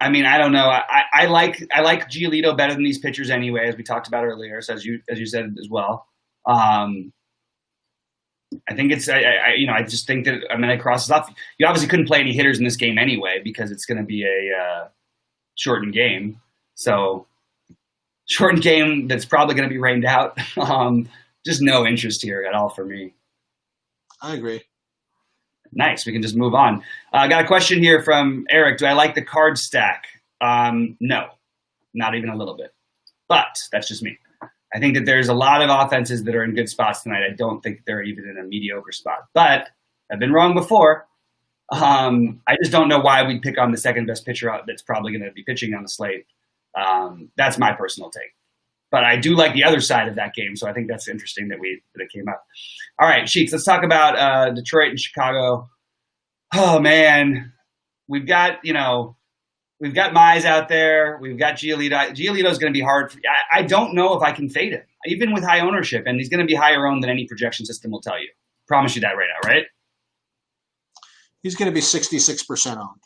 I mean, I don't know. I like Giolito better than these pitchers anyway, as we talked about earlier. So as you said as well. I think it's I just think that it crosses off. You obviously couldn't play any hitters in this game anyway because it's going to be a shortened game. So shortened game that's probably going to be rained out. Just no interest here at all for me. I agree. Nice. We can just move on. I got a question here from Eric. Do I like the card stack? No, not even a little bit. But that's just me. I think that there's a lot of offenses that are in good spots tonight. I don't think they're even in a mediocre spot. But I've been wrong before. I just don't know why we'd pick on the second best pitcher that's probably going to be pitching on the slate. That's my personal take. But I do like the other side of that game, so I think that's interesting that it came up. All right, Sheets, let's talk about Detroit and Chicago. Oh, man. We've got Mize out there. We've got Giolito. Giolito's going to be hard. I don't know if I can fade him, even with high ownership, and he's going to be higher owned than any projection system will tell you. Promise you that right now, right? He's going to be 66% owned.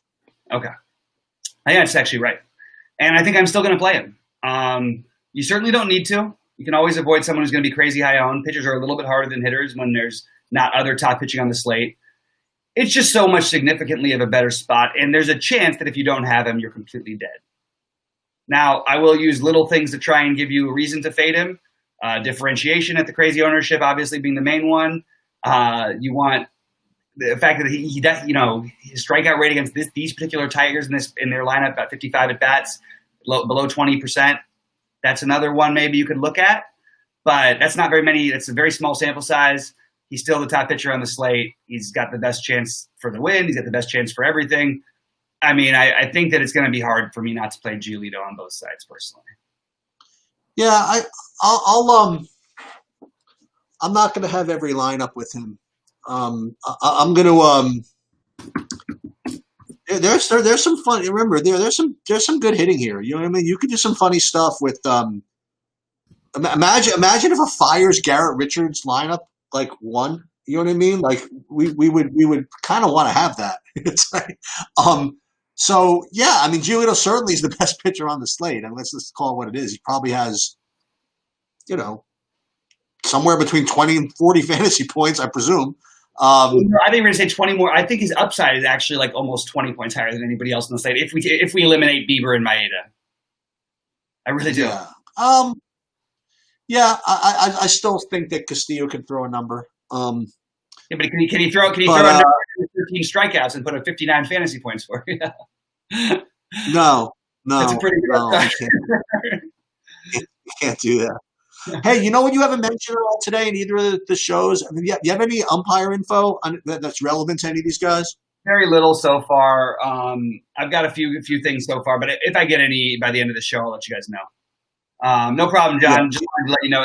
Okay. I think that's actually right. And I think I'm still going to play him. You certainly don't need to. You can always avoid someone who's going to be crazy high owned. Pitchers are a little bit harder than hitters when there's not other top pitching on the slate. It's just so much significantly of a better spot, and there's a chance that if you don't have him, you're completely dead. Now, I will use little things to try and give you a reason to fade him. Differentiation at the crazy ownership, obviously being the main one. You want the fact that his strikeout rate against these particular Tigers in their lineup, about 55 at bats, below 20%. That's another one maybe you could look at, but that's not very many. It's a very small sample size. He's still the top pitcher on the slate. He's got the best chance for the win. He's got the best chance for everything. I mean, I think that it's going to be hard for me not to play Giolito on both sides personally. Yeah, I'm not going to have every lineup with him. I'm going to there's some fun. Remember, there's some good hitting here. You know what I mean? You could do some funny stuff with imagine if a Fires Garrett Richards lineup like won. You know what I mean? Like we would kind of want to have that. It's like, so yeah, I mean, Giolito certainly is the best pitcher on the slate, and let's just call it what it is. He probably has, somewhere between 20 and 40 fantasy points, I presume. I think we're going to say 20 more. I think his upside is actually like almost 20 points higher than anybody else in the slate if we eliminate Bieber and Maeda. I really do. Yeah. I still think that Castillo can throw a number. Yeah, but can he throw a number 13 strikeouts and put a 59 fantasy points for you? No. That's a pretty good you can't do that. Hey, you know what you haven't mentioned at all today in either of the shows? I mean, you have any umpire info that's relevant to any of these guys? Very little so far. I've got a few things so far, but if I get any by the end of the show, I'll let you guys know. No problem, John. Yeah. Just wanted to let you know.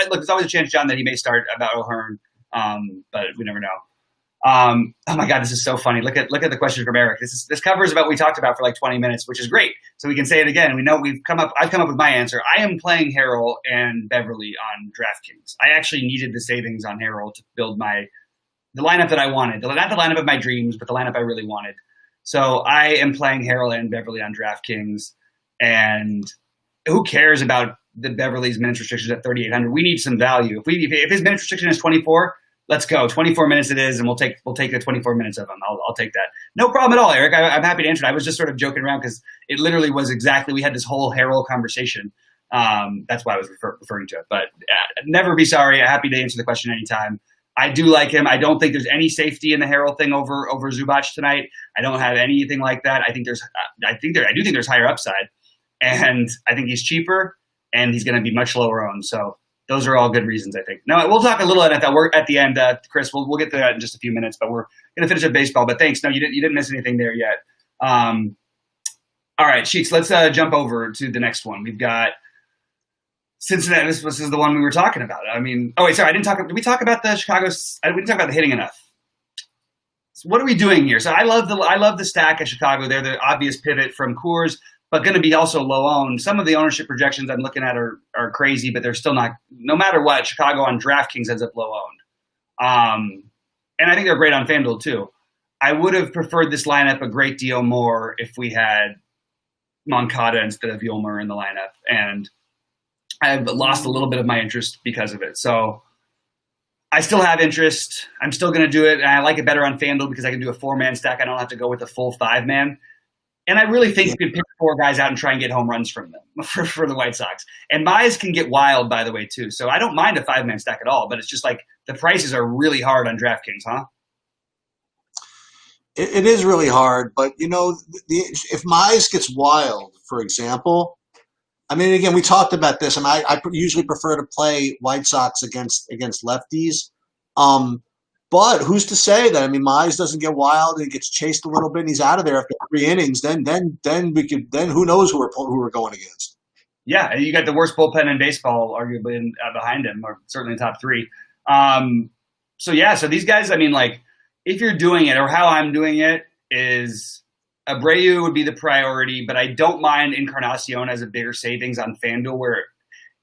Look, there's always a chance, John, that he may start about O'Hearn, but we never know. Oh my God, this is so funny. Look at the question from Eric. This covers about what we talked about for like 20 minutes, which is great. So we can say it again. We know I've come up with my answer. I am playing Harrell and Beverly on DraftKings. I actually needed the savings on Harrell to build the lineup that I wanted. Not the lineup of my dreams, but the lineup I really wanted. So I am playing Harrell and Beverly on DraftKings, and who cares about the Beverly's minutes restrictions at 3,800? We need some value. If his minutes restriction is 24. Let's go. 24 minutes it is, and we'll take the 24 minutes of them. I'll take that. No problem at all, Eric. I'm happy to answer it. I was just sort of joking around because it literally was exactly, we had this whole Harrell conversation. That's why I was referring to it. But never be sorry. I'm happy to answer the question anytime. I do like him. I don't think there's any safety in the Harrell thing over Zubac tonight. I don't have anything like that. I do think there's higher upside, and I think he's cheaper, and he's going to be much lower owned. So those are all good reasons, I think. Now, we'll talk a little NFL. We're at the end, Chris. We'll get to that in just a few minutes, but we're going to finish up baseball. But thanks. No, you didn't miss anything there yet. All right, Sheets, let's jump over to the next one. We've got Cincinnati. This is the one we were talking about. I mean, sorry, did we talk about the Chicago? We didn't talk about the hitting enough. So what are we doing here? So I love the stack at Chicago. They're the obvious pivot from Coors, but going to be also low owned. Some of the ownership projections I'm looking at are are crazy, but they're still not. No matter what, Chicago on DraftKings ends up low owned, and I think they're great on FanDuel too. I would have preferred this lineup a great deal more if we had Moncada instead of Yolmer in the lineup, and I've lost a little bit of my interest because of it. So I still have interest. I'm still going to do it, and I like it better on FanDuel because I can do a 4-man stack. I don't have to go with a full 5-man. And I really think you can pick 4 guys out and try and get home runs from them for the White Sox. And Mize can get wild, by the way, too. So I don't mind a 5-man stack at all, but it's just like the prices are really hard on DraftKings, huh? It is really hard, but, if Mize gets wild, for example, I mean, again, we talked about this, and I usually prefer to play White Sox against lefties. But who's to say that? I mean, Mize doesn't get wild and he gets chased a little bit and he's out of there after 3 innings. Then who knows who we're going against? Yeah, you got the worst bullpen in baseball, arguably behind him, or certainly top 3. So these guys, I mean, like, if you're doing it, or how I'm doing it, is Abreu would be the priority, but I don't mind Encarnacion as a bigger savings on FanDuel, where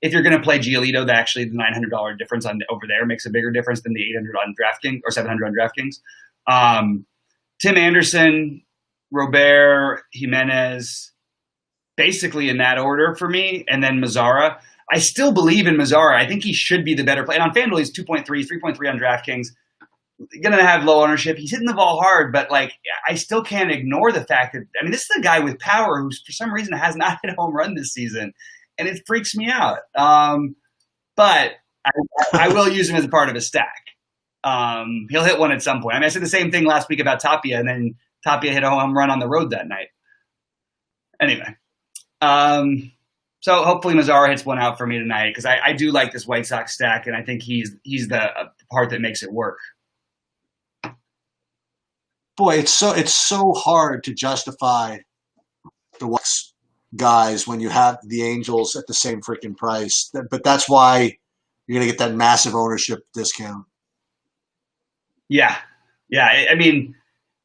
if you're going to play Giolito, actually the $900 difference over there makes a bigger difference than the $800 on DraftKings or $700 on DraftKings. Tim Anderson, Robert, Jimenez, basically in that order for me, and then Mazzara. I still believe in Mazzara. I think he should be the better play. And on FanDuel, he's 2.3, 3.3 on DraftKings. Going to have low ownership. He's hitting the ball hard, but like I still can't ignore the fact that, I mean, this is a guy with power who for some reason has not hit a home run this season. And it freaks me out. But I will use him as a part of a stack. He'll hit one at some point. I mean, I said the same thing last week about Tapia, and then Tapia hit a home run on the road that night. Anyway. So hopefully Mazzara hits one out for me tonight, because I do like this White Sox stack, and I think he's the part that makes it work. Boy, it's so hard to justify the White guys when you have the Angels at the same freaking price. But that's why you're going to get that massive ownership discount. Yeah. I mean,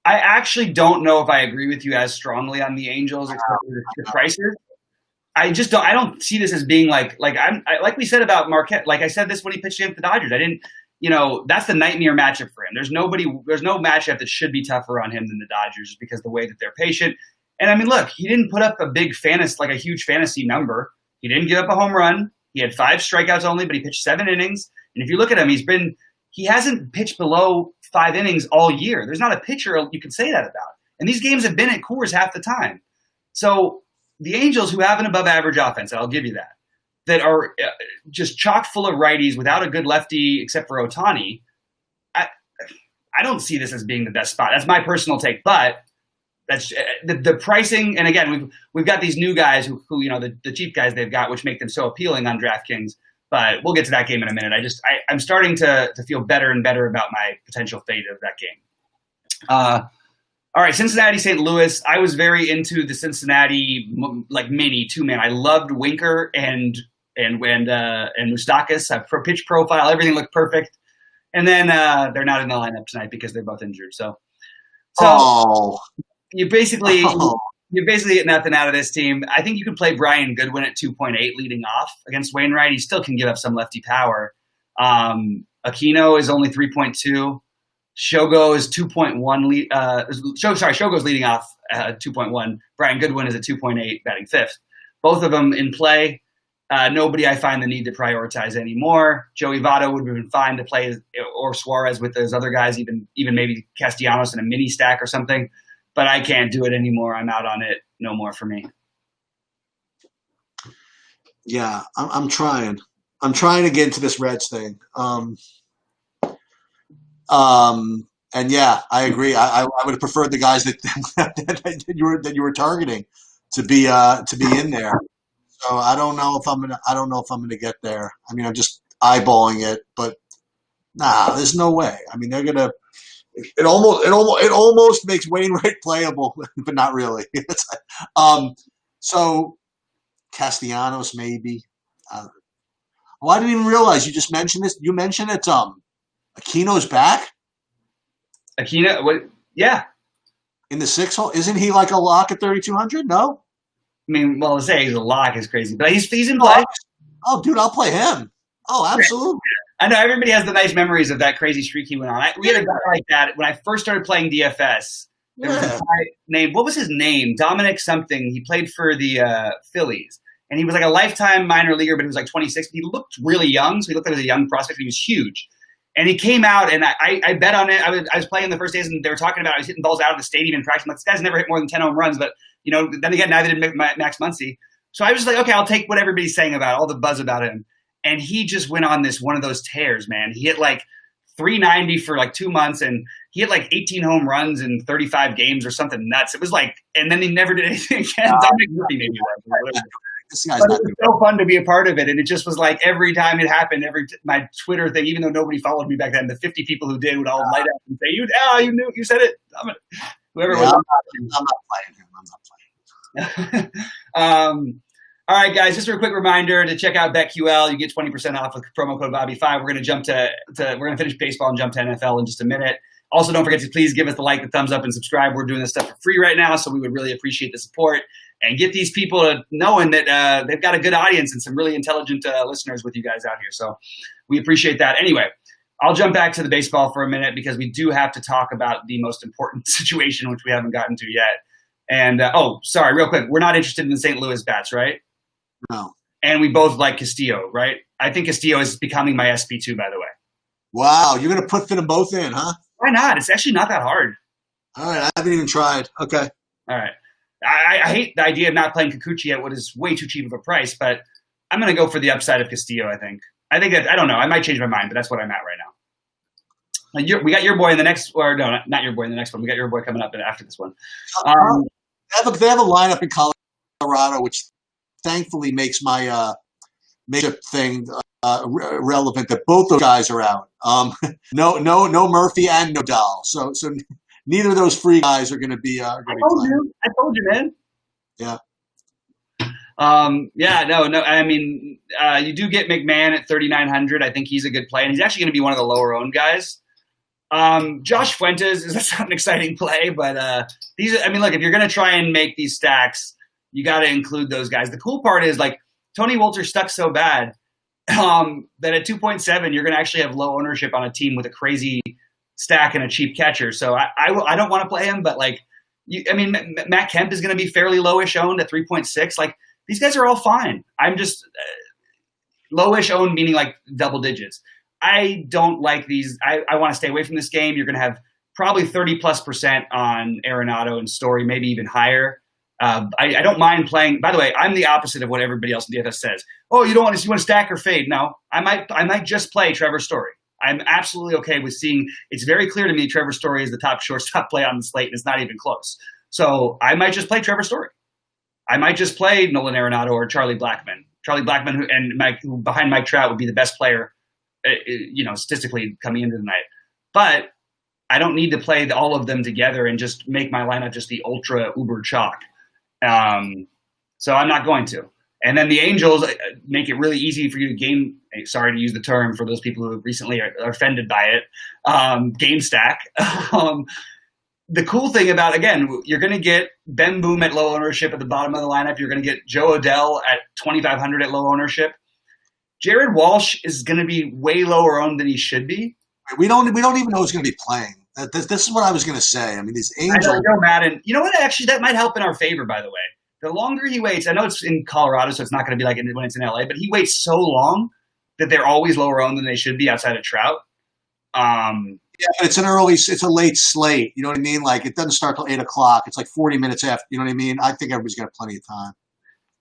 I actually don't know if I agree with you as strongly on the Angels, except for the prices. I just don't. I don't see this as being like we said about Marquette. Like I said this when he pitched against the Dodgers. I didn't. That's the nightmare matchup for him. There's no matchup that should be tougher on him than the Dodgers, just because the way that they're patient. And I mean, look, he didn't put up a huge fantasy number. He didn't give up a home run. He had 5 strikeouts only, but he pitched 7 innings. And if you look at him, he hasn't pitched below 5 innings all year. There's not a pitcher you can say that about. And these games have been at Coors half the time. So the Angels, who have an above average offense, I'll give you that are just chock full of righties without a good lefty except for Ohtani, I don't see this as being the best spot. That's my personal take, but that's the pricing. And again, we've got these new guys who the cheap guys they've got, which make them so appealing on DraftKings. But we'll get to that game in a minute. I'm starting to feel better and better about my potential fate of that game. All right, Cincinnati, St. Louis. I was very into the Cincinnati mini 2-man. I loved Winker and Moustakas for pitch profile. Everything looked perfect. And then they're not in the lineup tonight because they're both injured. So you basically get nothing out of this team. I think you can play Brian Goodwin at 2.8 leading off against Wainwright. He still can give up some lefty power. Aquino is only 3.2. Shogo is 2.1. Shogo's leading off 2.1. Brian Goodwin is at 2.8, batting 5th. Both of them in play. Nobody I find the need to prioritize anymore. Joey Votto would have been fine to play, or Suarez with those other guys, even maybe Castellanos in a mini stack or something. But I can't do it anymore. I'm out on it. No more for me. Yeah, I'm trying. I'm trying to get into this Reds thing. And yeah, I agree. I would have preferred the guys that you were targeting to be in there. So I don't know if I'm gonna get there. I mean, I'm just eyeballing it, but there's no way. I mean, they're gonna. It almost makes Wainwright playable, but not really. So Castellanos maybe. Well, I didn't even realize you just mentioned this. You mentioned it. Aquino's back. Aquino, what? Yeah. In the 6 hole, isn't he like a lock at 3,200? No. I mean, well, to say he's a lock is crazy, but he's in play. Oh, dude, I'll play him. Oh, absolutely. I know everybody has the nice memories of that crazy streak he went on. We had a guy like that when I first started playing DFS. There was a guy named, what was his name? Dominic something. He played for the Phillies. And he was like a lifetime minor leaguer, but he was like 26. He looked really young, so he looked like he was a young prospect. He was huge. And he came out, and I bet on it. I was playing the first days, and they were talking about I was hitting balls out of the stadium in practice. I'm like, this guy's never hit more than 10 home runs. But, then again, neither did Max Muncy. So I was just like, okay, I'll take what everybody's saying about all the buzz about him. And he just went on one of those tears, man. He hit like 390 for like 2 months, and he had like 18 home runs in 35 games or something nuts. It was like, and then he never did anything again. Maybe but it was so fun to be a part of it, and it just was like every time it happened, my Twitter thing, even though nobody followed me back then, the 50 people who did would all light up and say, "You knew, you said it." Whoever was. I'm not playing him. All right, guys, just a quick reminder to check out BetQL. You get 20% off with promo code BobbyFi. We're going to finish baseball and jump to NFL in just a minute. Also, don't forget to please give us the like, the thumbs up, and subscribe. We're doing this stuff for free right now, so we would really appreciate the support and get these people knowing that they've got a good audience and some really intelligent listeners with you guys out here. So we appreciate that. Anyway, I'll jump back to the baseball for a minute because we do have to talk about the most important situation, which we haven't gotten to yet. And, sorry, real quick. We're not interested in the St. Louis bats, right? No. And we both like Castillo, right? I think Castillo is becoming my SP2, by the way. Wow, you're going to fit them both in, huh? Why not? It's actually not that hard. All right, I haven't even tried. Okay. All right. I hate the idea of not playing Kikuchi at what is way too cheap of a price, but I'm going to go for the upside of Castillo, I think. I don't know. I might change my mind, but that's what I'm at right now. We got your boy in the next, or no, not your boy in the next one. We got your boy coming up after this one. They have a lineup in Colorado, which thankfully makes my makeup thing relevant. That both those guys are out. No Murphy and no Dahl. So neither of those free guys are going to be. I told you, man. Yeah. No. I mean, you do get McMahon at 3,900. I think he's a good play, and he's actually going to be one of the lower owned guys. Josh Fuentes is not an exciting play, but look, if you're going to try and make these stacks, you got to include those guys. The cool part is like Tony Wolter stuck so bad that at 2.7, you're going to actually have low ownership on a team with a crazy stack and a cheap catcher. So I don't want to play him, but Matt Kemp is going to be fairly lowish owned at 3.6. Like these guys are all fine. I'm just lowish owned, meaning like double digits. I don't like these. I want to stay away from this game. You're going to have probably 30+% on Arenado and Story, maybe even higher. I don't mind playing. By the way, I'm the opposite of what everybody else in DFS says. Oh, you want to stack or fade? No, I might just play Trevor Story. I'm absolutely okay with seeing. It's very clear to me Trevor Story is the top shortstop play on the slate, and it's not even close. So I might just play Trevor Story. I might just play Nolan Arenado or Charlie Blackmon. Charlie Blackmon, who behind Mike Trout would be the best player, statistically coming into the night. But I don't need to play all of them together and just make my lineup just the ultra uber chalk. So I'm not going to. And then the Angels make it really easy for you to game. Sorry to use the term for those people who recently are offended by it. Game stack. The cool thing about, again, you're going to get Ben Boom at low ownership at the bottom of the lineup. You're going to get Joe Adell at 2,500 at low ownership. Jared Walsh is going to be way lower owned than he should be. We don't even know who's going to be playing. This is what I was going to say. I mean, these Angels. I know Joe Madden. You know what? Actually, that might help in our favor, by the way. The longer he waits, I know it's in Colorado, so it's not going to be like when it's in LA, but he waits so long that they're always lower owned than they should be outside of Trout. Yeah, but it's a late slate. You know what I mean? Like it doesn't start till 8 o'clock. It's like 40 minutes after. You know what I mean? I think everybody's got plenty of time.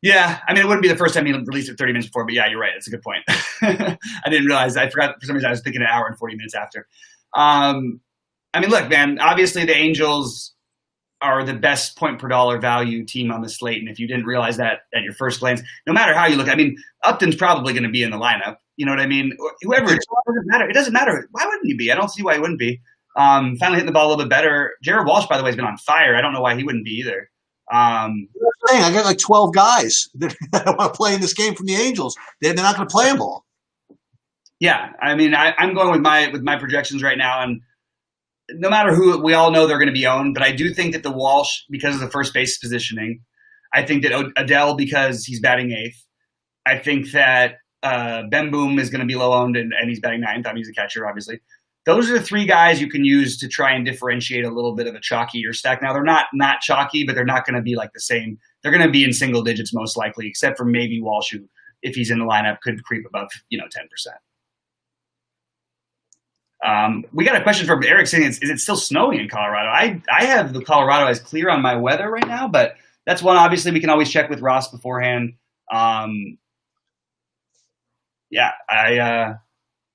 Yeah, I mean, it wouldn't be the first time he released it 30 minutes before, but yeah, you're right. It's a good point. I didn't realize. I forgot for some reason. I was thinking an hour and 40 minutes after. Look, man. Obviously, the Angels are the best point per dollar value team on the slate, and if you didn't realize that at your first glance, no matter how you look, Upton's probably going to be in the lineup. You know what I mean? Whoever it doesn't matter. It doesn't matter. Why wouldn't he be? I don't see why he wouldn't be. Finally hitting the ball a little bit better. Jared Walsh, by the way, has been on fire. I don't know why he wouldn't be either. I got like 12 guys that want to play in this game from the Angels. They're not going to play them all. Yeah, I'm going with my projections right now, and no matter who, we all know they're going to be owned. But I do think that the Walsh, because of the first base positioning, I think that Adell because he's batting eighth. I think that Ben Boom is going to be low owned, and he's batting ninth. He's a catcher, obviously. Those are the three guys you can use to try and differentiate a little bit of a chalkier stack. Now, they're not chalky, but they're not going to be like the same. They're going to be in single digits most likely, except for maybe Walsh, who, if he's in the lineup, could creep above 10%. We got a question from Eric saying, is it still snowing in Colorado? I have the Colorado as clear on my weather right now, but that's one obviously we can always check with Ross beforehand. Yeah, I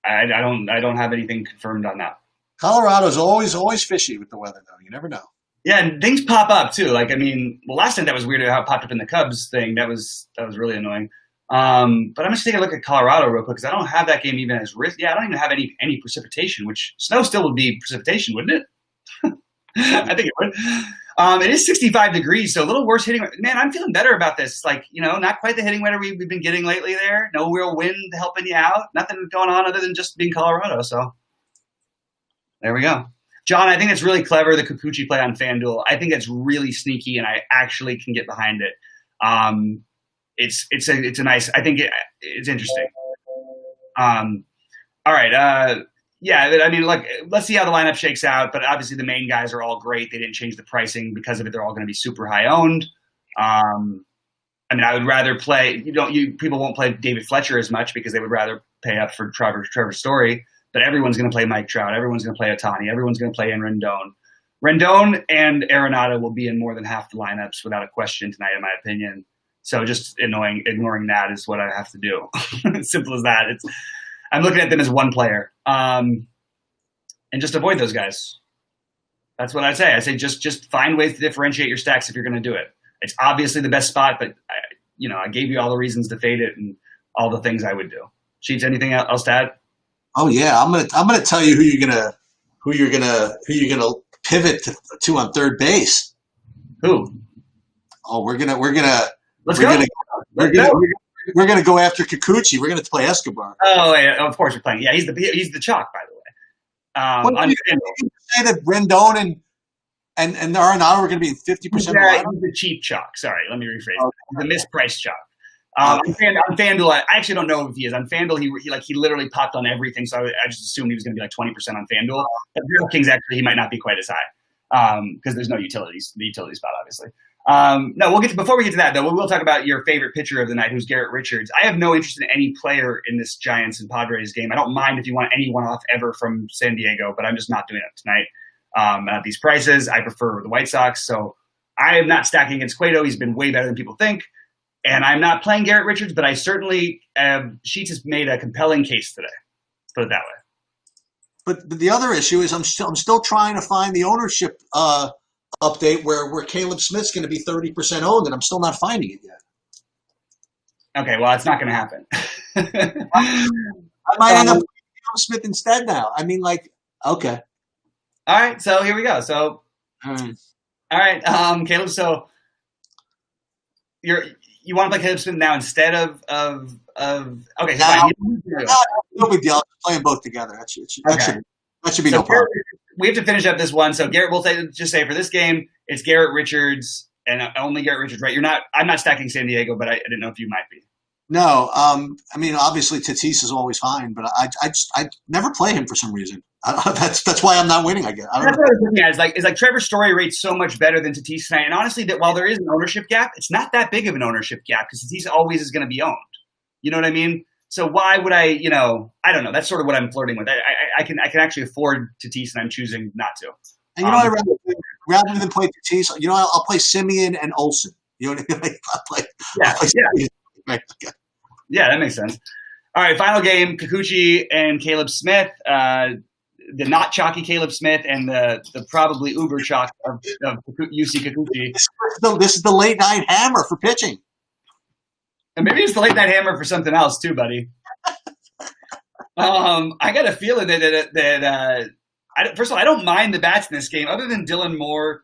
don't have anything confirmed on that. Colorado's always fishy with the weather, though. You never know. Yeah, and things pop up too. Like, I mean, last time that was weird how it popped up in the Cubs thing. That was really annoying. But I'm just taking a look at Colorado real quick because I don't have that game even as risk. Yeah, I don't even have any precipitation, which snow still would be precipitation, wouldn't it? I think it would. It is 65 degrees, so a little worse hitting. Man, I'm feeling better about this. Like, not quite the hitting weather we've been getting lately there. No real wind helping you out. Nothing going on other than just being Colorado. So there we go. John, I think it's really clever, the Kikuchi play on FanDuel. I think it's really sneaky, and I actually can get behind it. It's a nice. I think it's interesting. All right. Yeah, I mean, look, let's see how the lineup shakes out. But obviously, the main guys are all great. They didn't change the pricing because of it. They're all going to be super high owned. I mean, I would rather play. People won't play David Fletcher as much because they would rather pay up for Trevor Story. But everyone's going to play Mike Trout. Everyone's going to play Ohtani. Everyone's going to play Rendon. Rendon and Arenado will be in more than half the lineups without a question tonight, in my opinion. So just ignoring that is what I have to do. Simple as that. I'm looking at them as one player, and just avoid those guys. That's what I say. I say just find ways to differentiate your stacks if you're going to do it. It's obviously the best spot, but I gave you all the reasons to fade it and all the things I would do. Sheets, anything else to add? Oh yeah, I'm gonna tell you who you're gonna pivot to on third base. Who? Oh, we're gonna go after Kikuchi. We're gonna play Escobar. Oh yeah, of course we're playing. Yeah, he's the chalk, by the way. What did you say that Rendon and Arenado are going to be 50%? Yeah, he's the cheap chalk. Sorry, let me rephrase. Okay. The mispriced chalk. On FanDuel, I actually don't know if he is. On FanDuel, he literally popped on everything, so I just assumed he was going to be like 20% on FanDuel. But DraftKings, actually, he might not be quite as high because there's no the utility spot, obviously. No, before we get to that, though, we'll talk about your favorite pitcher of the night, who's Garrett Richards. I have no interest in any player in this Giants and Padres game. I don't mind if you want anyone off ever from San Diego, but I'm just not doing it tonight. At these prices, I prefer the White Sox, so I am not stacking against Cueto. He's been way better than people think. And I'm not playing Garrett Richards, but I certainly Sheets has made a compelling case today. Let's put it that way. But the other issue is I'm still trying to find the ownership update where Caleb Smith's going to be 30% owned, and I'm still not finding it yet. Okay, well, it's not going to happen. I might end up with Caleb Smith instead now. I mean, okay. All right, so here we go. So, all right, Caleb. So you want to play Caleb Smith now instead of okay. Now, no big deal. Play them both together. That should be no problem. We have to finish up this one. So Garrett, we'll just say for this game, it's Garrett Richards and only Garrett Richards, right? I'm not stacking San Diego, but I didn't know if you might be. No, I mean, obviously Tatis is always fine, but I never play him for some reason. That's why I'm not winning. I guess. That's what I was looking at. Is like Trevor Story rates so much better than Tatis tonight, and honestly, that while there is an ownership gap, it's not that big of an ownership gap because Tatis always is going to be owned. You know what I mean? So why would I? I don't know. That's sort of what I'm flirting with. I can actually afford Tatis, and I'm choosing not to. And rather than play Tatis, I'll play Simeon and Olsen. You know what I mean? I'll play Yeah, that makes sense. All right, final game: Kikuchi and Caleb Smith. The not chalky Caleb Smith and the probably uber chalk of UC Kikuchi. This is the late night hammer for pitching. And maybe it's the late night hammer for something else too, buddy. I got a feeling that first of all, I don't mind the bats in this game, other than Dylan Moore,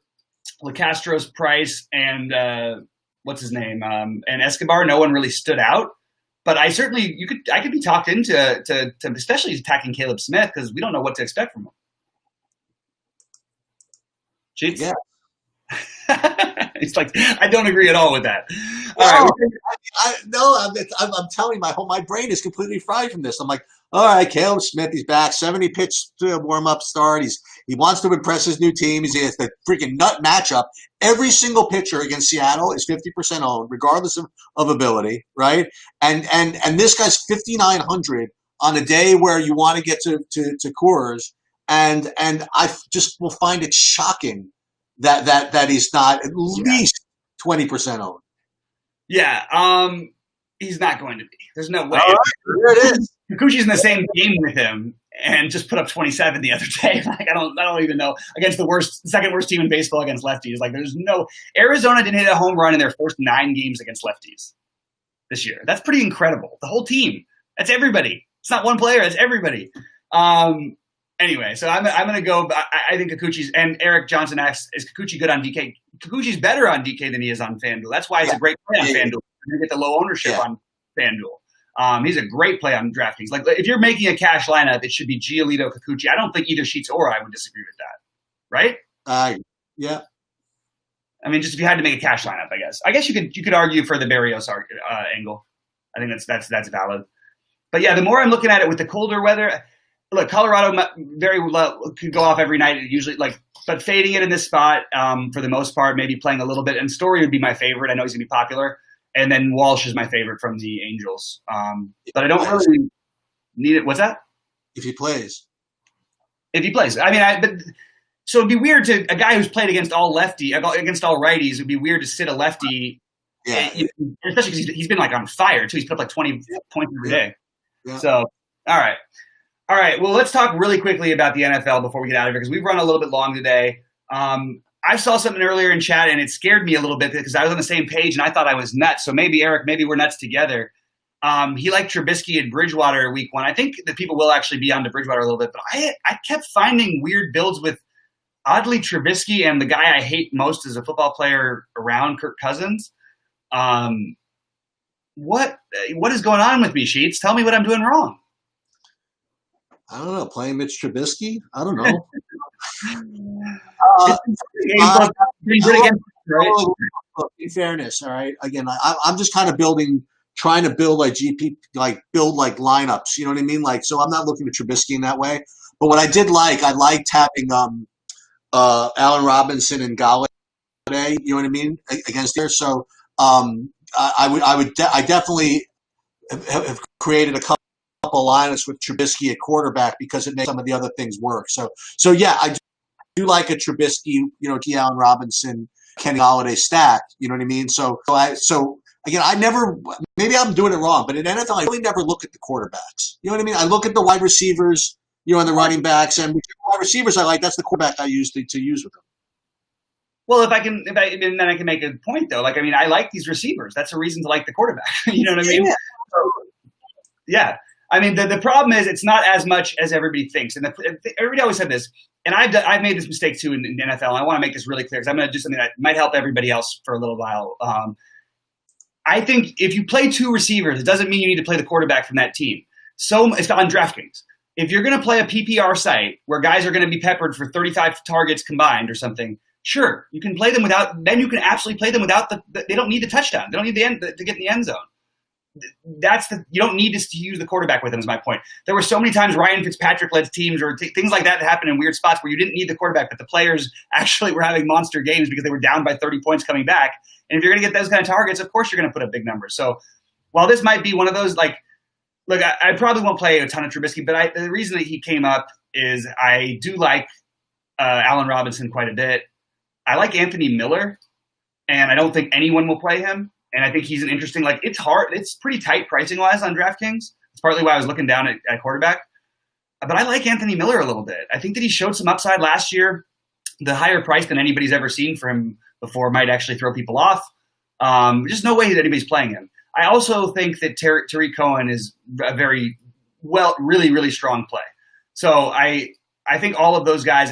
LeCastro's Price, and what's his name, and Escobar. No one really stood out. But I certainly I could be talked into to especially attacking Caleb Smith because we don't know what to expect from him. Cheats? Yeah. He's like, I don't agree at all with that. All No, right. I'm telling you, my brain is completely fried from this. I'm like, all right, Caleb Smith, he's back, 70 pitch warm up start. He wants to impress his new team. He has the freaking nut matchup. Every single pitcher against Seattle is 50% owned, regardless of ability, right? And this guy's 5,900 on a day where you want to get to Coors, and I just will find it shocking that he's not at least 20% owned. Yeah, he's not going to be. There's no way. All right, there it is. Kikuchi's in the same game with him and just put up 27 the other day. Like I don't even know, against the second worst team in baseball against lefties. Like there's no Arizona didn't hit a home run in their first 9 games against lefties this year. That's pretty incredible. The whole team. That's everybody. It's not one player. It's everybody. Anyway, so I'm going to go. I think Kikuchi's, and Eric Johnson asks, is Kikuchi good on DK? Kikuchi's better on DK than he is on FanDuel. That's why it's a great play on FanDuel. You get the low ownership on FanDuel. He's a great play on DraftKings. Like if you're making a cash lineup, it should be Giolito, Kikuchi. I don't think either Sheets or I would disagree with that. Right? Yeah. I mean, just if you had to make a cash lineup, I guess. I guess you could argue for the Berrios angle. I think that's valid. But yeah, the more I'm looking at it with the colder weather. Look, Colorado very well could go off every night. Usually, but fading it in this spot for the most part, maybe playing a little bit. And Story would be my favorite. I know he's gonna be popular. And then Walsh is my favorite from the Angels. But I don't really need it. What's that? If he plays. I mean, so it'd be weird to a guy who's played against all righties. It'd be weird to sit a lefty. Yeah. Especially because he's been like on fire too. He's put up like 20 points every day. Yeah. So all right. Well, let's talk really quickly about the NFL before we get out of here because we've run a little bit long today. I saw something earlier in chat and it scared me a little bit because I was on the same page and I thought I was nuts. So maybe Eric, we're nuts together. He liked Trubisky at Bridgewater week 1. I think that people will actually be on to Bridgewater a little bit, but I kept finding weird builds with oddly Trubisky and the guy I hate most as a football player around, Kirk Cousins. What is going on with me, Sheets? Tell me what I'm doing wrong. I don't know. Playing Mitch Trubisky? I don't know. In fairness, all right. Again, I'm just kind of trying to build like lineups. You know what I mean? Like, so I'm not looking at Trubisky in that way. But what I liked having Allen Robinson and Galladay. You know what I mean? Against there. So I definitely have created a couple lineups with Trubisky at quarterback because it makes some of the other things work. So yeah, I do like a Trubisky, Allen Robinson, Kenny Galladay stack. You know what I mean? So again, maybe I'm doing it wrong, but in NFL, I really never look at the quarterbacks. You know what I mean? I look at the wide receivers, and the running backs, and wide receivers I like. That's the quarterback I use to use with them. Well, then I can make a point though. Like, I mean, I like these receivers. That's a reason to like the quarterback. You know what I mean? Yeah. So, yeah. I mean, the problem is it's not as much as everybody thinks. And everybody always said this, and I've made this mistake too in the NFL. And I want to make this really clear because I'm going to do something that might help everybody else for a little while. I think if you play 2 receivers, it doesn't mean you need to play the quarterback from that team. So it's on DraftKings. If you're going to play a PPR site where guys are going to be peppered for 35 targets combined or something, sure, you can play them without. Then you can absolutely play them without they don't need the touchdown. They don't need to get in the end zone. You don't need to use the quarterback with them. Is my point. There were so many times Ryan Fitzpatrick led teams or things like that happen in weird spots where you didn't need the quarterback, but the players actually were having monster games because they were down by 30 points coming back. And if you're going to get those kind of targets, of course you're going to put up big numbers. So while this might be one of those, look, I probably won't play a ton of Trubisky, but the reason that he came up is I do like Allen Robinson quite a bit. I like Anthony Miller, and I don't think anyone will play him. And I think he's an interesting, it's hard. It's pretty tight pricing-wise on DraftKings. It's partly why I was looking down at quarterback. But I like Anthony Miller a little bit. I think that he showed some upside last year. The higher price than anybody's ever seen for him before might actually throw people off. Just no way that anybody's playing him. I also think that Tariq Cohen is a very really, really strong play. So I think all of those guys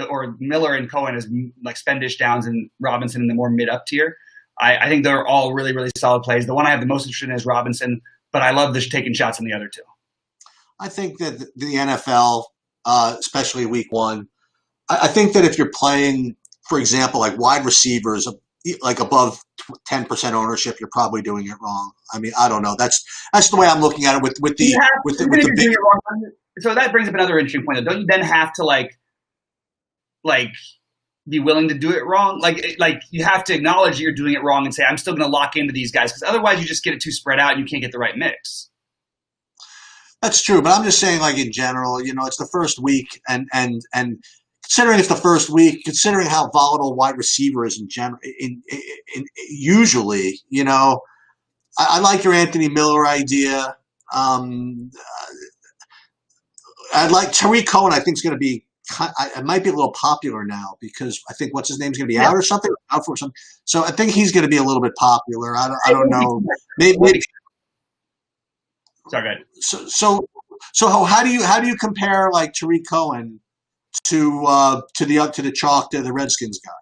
or Miller and Cohen as Spendish, Downs, and Robinson in the more mid-up tier. I think they're all really, really solid plays. The one I have the most interest in is Robinson, but I love taking shots on the other 2. I think that the NFL, especially week 1, I think that if you're playing for example, like wide receivers, like above 10% ownership, you're probably doing it wrong. I mean, I don't know. That's the way I'm looking at it with the big. So that brings up another interesting point. Don't you then have to like be willing to do it wrong? Like you have to acknowledge you're doing it wrong and say, I'm still going to lock into these guys, because otherwise you just get it too spread out and you can't get the right mix. That's true, but I'm just saying, like in general, it's the first week, and considering it's the first week, considering how volatile wide receiver is in general, usually, I like your Anthony Miller idea. I'd like Tariq Cohen. I think is going to be. It might be a little popular now because I think what's his name's going to be out or something, out for something. So I think he's going to be a little bit popular. I don't know. Maybe. Sorry, go ahead. So how do you compare like Tariq Cohen to the Redskins guy?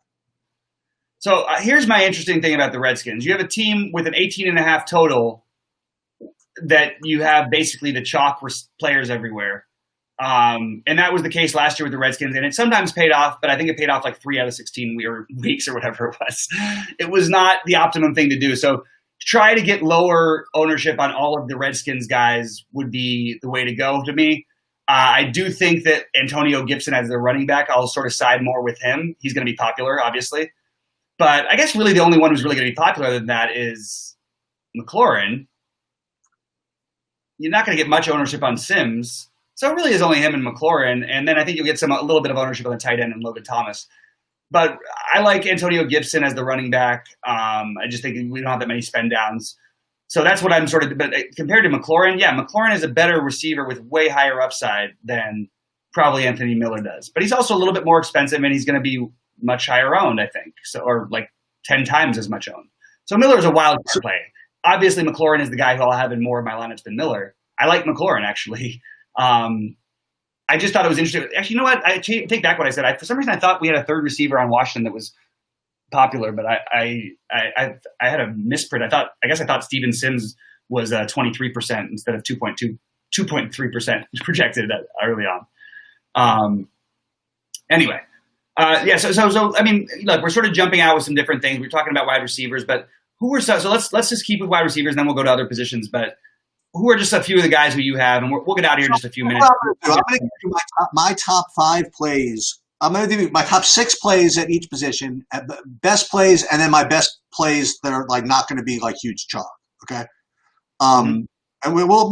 So here's my interesting thing about the Redskins. You have a team with an 18.5 total that you have basically the chalk players everywhere. And that was the case last year with the Redskins, and it sometimes paid off, but I think it paid off like 3 out of 16 weeks or whatever it was. It was not the optimum thing to do. So try to get lower ownership on all of the Redskins guys would be the way to go to me. I do think that Antonio Gibson as their running back, I'll sort of side more with him. He's going to be popular, obviously. But I guess really the only one who's really going to be popular than that is McLaurin. You're not going to get much ownership on Sims. So it really is only him and McLaurin. And then I think you'll get a little bit of ownership on the tight end and Logan Thomas. But I like Antonio Gibson as the running back. I just think we don't have that many spend downs. So that's what I'm sort of – but compared to McLaurin, yeah, McLaurin is a better receiver with way higher upside than probably Anthony Miller does. But he's also a little bit more expensive, and he's going to be much higher owned, I think, or like 10 times as much owned. So Miller is a wild card play. Obviously, McLaurin is the guy who I'll have in more of my lineups than Miller. I like McLaurin, actually. I just thought it was interesting. Actually, you know what? I take back what I said. For some reason, I thought we had a third receiver on Washington that was popular, but I had a misprint. I guess I thought Steven Sims was 23% instead of 2.3% projected early on. Anyway, yeah. So I mean, look, we're sort of jumping out with some different things. We're talking about wide receivers, but who are so let's just keep with wide receivers, and then we'll go to other positions. But who are just a few of the guys who you have, and we'll get out of here in just a few minutes. I'm going to give you my top 5 plays. I'm going to give you my top 6 plays at each position, at the best plays, and then my best plays that are like not going to be like huge chalk. Okay, and maybe we'll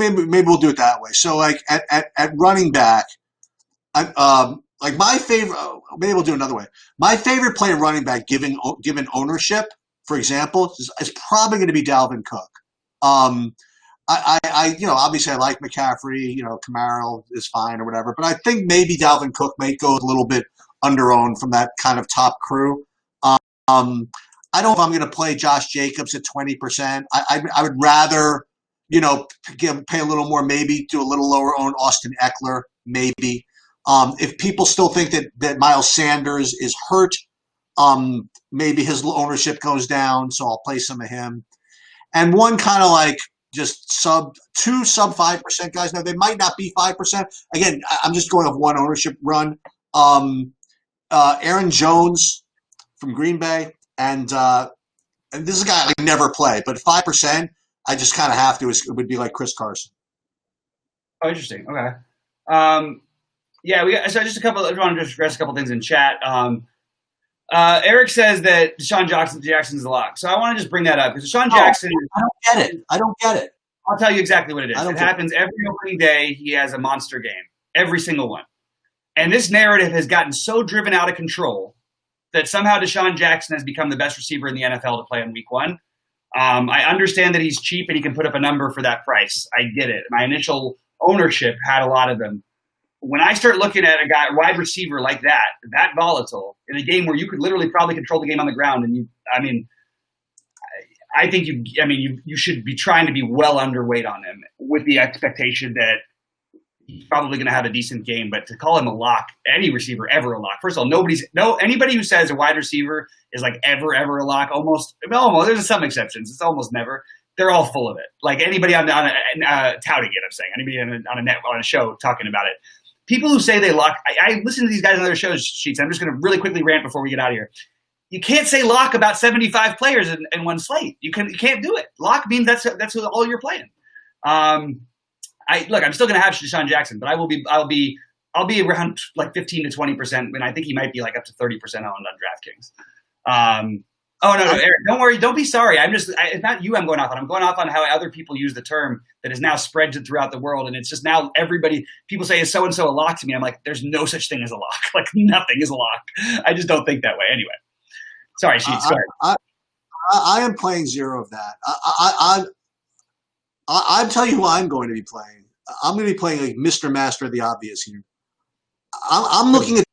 do it that way. So like at running back, like my favorite. Maybe we'll do it another way. My favorite play at running back, given ownership, for example, is probably going to be Dalvin Cook. I obviously I like McCaffrey, Kamara is fine or whatever, but I think maybe Dalvin Cook may go a little bit under-owned from that kind of top crew. I don't know if I'm going to play Josh Jacobs at 20%. I would rather, pay a little more, maybe do a little lower owned Austin Eckler, maybe. If people still think that Miles Sanders is hurt, maybe his ownership goes down, so I'll play some of him. And one kind of like, just sub 5% guys. Now they might not be 5%. Again, I'm just going off one ownership run. Aaron Jones from Green Bay, and this is a guy I never play, but 5%, I just kind of have to. It would be like Chris Carson. Oh, interesting. Okay. Yeah, so just I want to just address a couple things in chat. Eric says that Deshaun Jackson's a lock. So I want to just bring that up because Deshaun Jackson. I don't get it. I'll tell you exactly what it is. It happens every opening day. He has a monster game, every single one. And this narrative has gotten so driven out of control that somehow Deshaun Jackson has become the best receiver in the NFL to play in week 1. I understand that he's cheap and he can put up a number for that price. I get it. My initial ownership had a lot of them. When I start looking at a wide receiver like that volatile, in a game where you could literally probably control the game on the ground, and I think you should be trying to be well underweight on him with the expectation that he's probably going to have a decent game. But to call him a lock, any receiver ever a lock. First of all, anybody who says a wide receiver is like ever a lock, almost. There's some exceptions. It's almost never. They're all full of it. Like anybody touting it, I'm saying anybody on a show talking about it. people who say they lock, I listen to these guys on other shows, Sheets. I'm just going to really quickly rant before we get out of here. You can't say lock about 75 players in one slate. You can't do it. Lock means that's all you're playing. I'm still going to have Deshaun Jackson, but I'll be around like 15 to 20%, and I think he might be like up to 30% owned on DraftKings. No, Eric, don't worry. Don't be sorry. It's not you I'm going off on. I'm going off on how other people use the term that is now spread throughout the world. And it's just now people say, is so-and-so a lock to me? I'm like, there's no such thing as a lock. Like nothing is a lock. I just don't think that way. Anyway. Sorry, Sheets. I am playing zero of that. I'll tell you who I'm going to be playing. I'm going to be playing like Mr. Master of the Obvious here. I'm looking at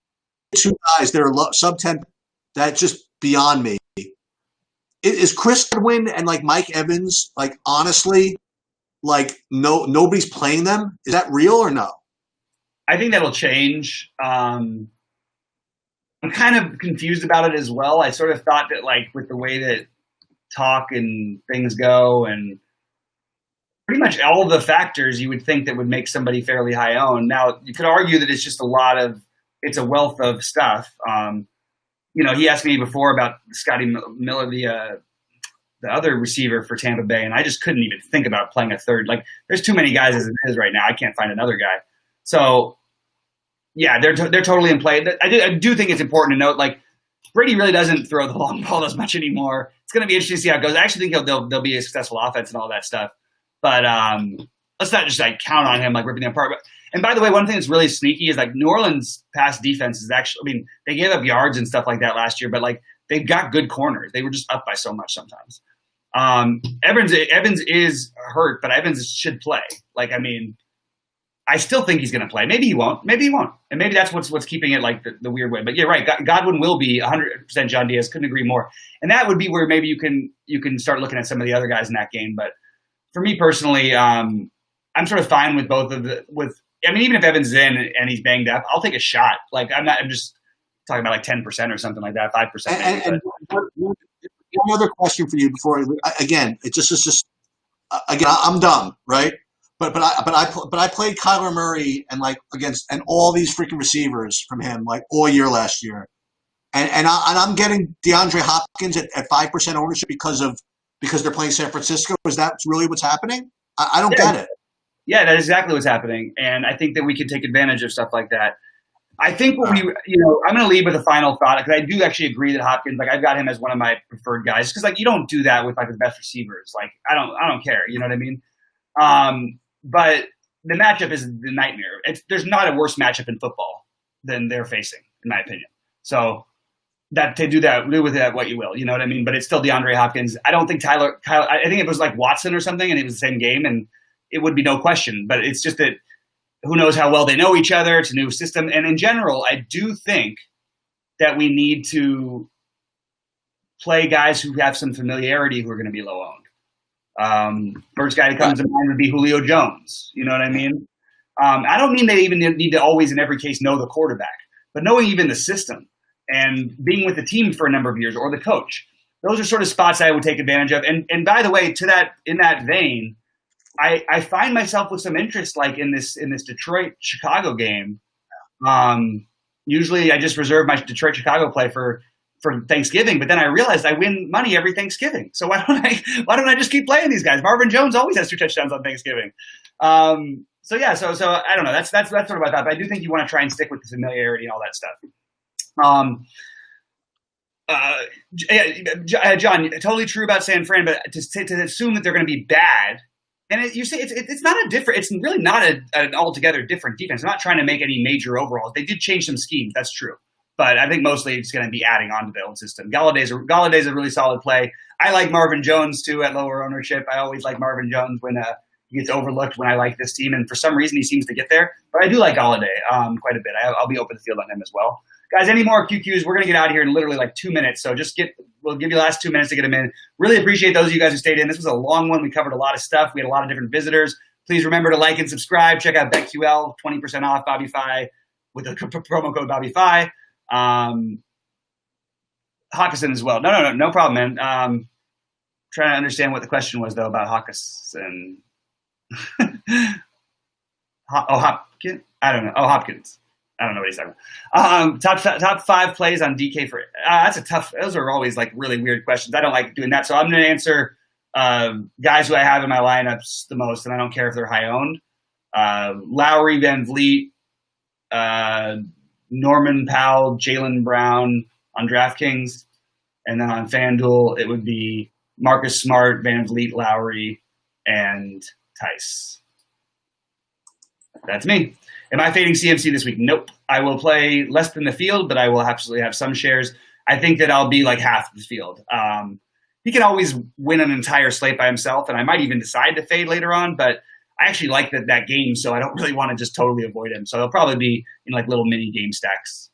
two guys that are sub 10 that just beyond me. Is Chris Godwin and like Mike Evans, like honestly, like nobody's playing them? Is that real or no? I think that'll change. I'm kind of confused about it as well. I sort of thought that like with the way that talk and things go and pretty much all of the factors you would think that would make somebody fairly high owned. Now you could argue that it's just it's a wealth of stuff. He asked me before about Scotty Miller, the other receiver for Tampa Bay, and I just couldn't even think about playing a third. Like, there's too many guys as it is right now. I can't find another guy. So, yeah, they're totally in play. I do think it's important to note, like, Brady really doesn't throw the long ball as much anymore. It's going to be interesting to see how it goes. I actually think they'll be a successful offense and all that stuff. But let's not just like count on him like ripping them apart. And by the way, one thing that's really sneaky is like New Orleans pass defense is actually, I mean, they gave up yards and stuff like that last year, but like they've got good corners. They were just up by so much sometimes. Evans is hurt, but Evans should play. Like, I mean, I still think he's going to play. Maybe he won't. And maybe that's what's keeping it like the weird way. But you're right. Godwin will be 100% John Diaz. Couldn't agree more. And that would be where maybe you can start looking at some of the other guys in that game. But for me personally, I'm sort of fine with both of even if Evans is in and he's banged up, I'll take a shot. Like I'm just talking about like 10% or something like that, 5%. And another question for you before again, it just is just again, I'm dumb, right? But I played Kyler Murray and like against and all these freaking receivers from him like all year last year, and I'm getting DeAndre Hopkins at 5% ownership because they're playing San Francisco. Is that really what's happening? I don't get it. Yeah, that is exactly what's happening, and I think that we can take advantage of stuff like that. I think I'm going to leave with a final thought because I do actually agree that Hopkins, like I've got him as one of my preferred guys because like you don't do that with like the best receivers. Like I don't care, you know what I mean? But the matchup is the nightmare. There's not a worse matchup in football than they're facing, in my opinion. So do with that what you will, you know what I mean? But it's still DeAndre Hopkins. I don't think Kyle. I think it was like Watson or something, and it was the same game, and it would be no question. But it's just that who knows how well they know each other. It's a new system, and in general, I do think that we need to play guys who have some familiarity who are going to be low owned. First guy that comes to mind would be Julio Jones. You know what I mean? I don't mean they even need to always, in every case, know the quarterback, but knowing even the system and being with the team for a number of years or the coach. Those are sort of spots I would take advantage of. And by the way, in that vein, I find myself with some interest, like in this Detroit-Chicago game. Usually I just reserve my Detroit-Chicago play for Thanksgiving, but then I realized I win money every Thanksgiving. So why don't I just keep playing these guys? Marvin Jones always has 2 touchdowns on Thanksgiving. So I don't know. That's sort of my thought. But I do think you want to try and stick with the familiarity and all that stuff. John, totally true about San Fran, but to assume that they're going to be bad, and you say it's not a different. It's really not an altogether different defense. I'm not trying to make any major overhauls. They did change some schemes. That's true. But I think mostly it's going to be adding on to the old system. Galladay's a really solid play. I like Marvin Jones, too, at lower ownership. I always like Marvin Jones when he gets overlooked when I like this team. And for some reason, he seems to get there. But I do like Galladay quite a bit. I'll be open the field on him as well. Guys, any more QQs? We're going to get out of here in literally like 2 minutes. So we'll give you the last 2 minutes to get them in. Really appreciate those of you guys who stayed in. This was a long one. We covered a lot of stuff. We had a lot of different visitors. Please remember to like and subscribe. Check out BetQL, 20% off BobbyFi with the promo code BobbyFi. Hawkinson as well. No problem, man. Trying to understand what the question was though about Hawkinson. I don't know. Oh, Hopkins. I don't know what he's talking about. Top 5 plays on DK for that's a tough. Those are always like really weird questions. I don't like doing that, so I'm going to answer guys who I have in my lineups the most, and I don't care if they're high owned. Lowry, Van Vliet, Norman Powell, Jaylen Brown on DraftKings, and then on FanDuel it would be Marcus Smart, Van Vliet, Lowry, and Tice. That's me. Am I fading CMC this week? Nope. I will play less than the field, but I will absolutely have some shares. I think that I'll be like half the field. He can always win an entire slate by himself, and I might even decide to fade later on, but I actually like that game, so I don't really want to just totally avoid him. So he'll probably be in like little mini game stacks.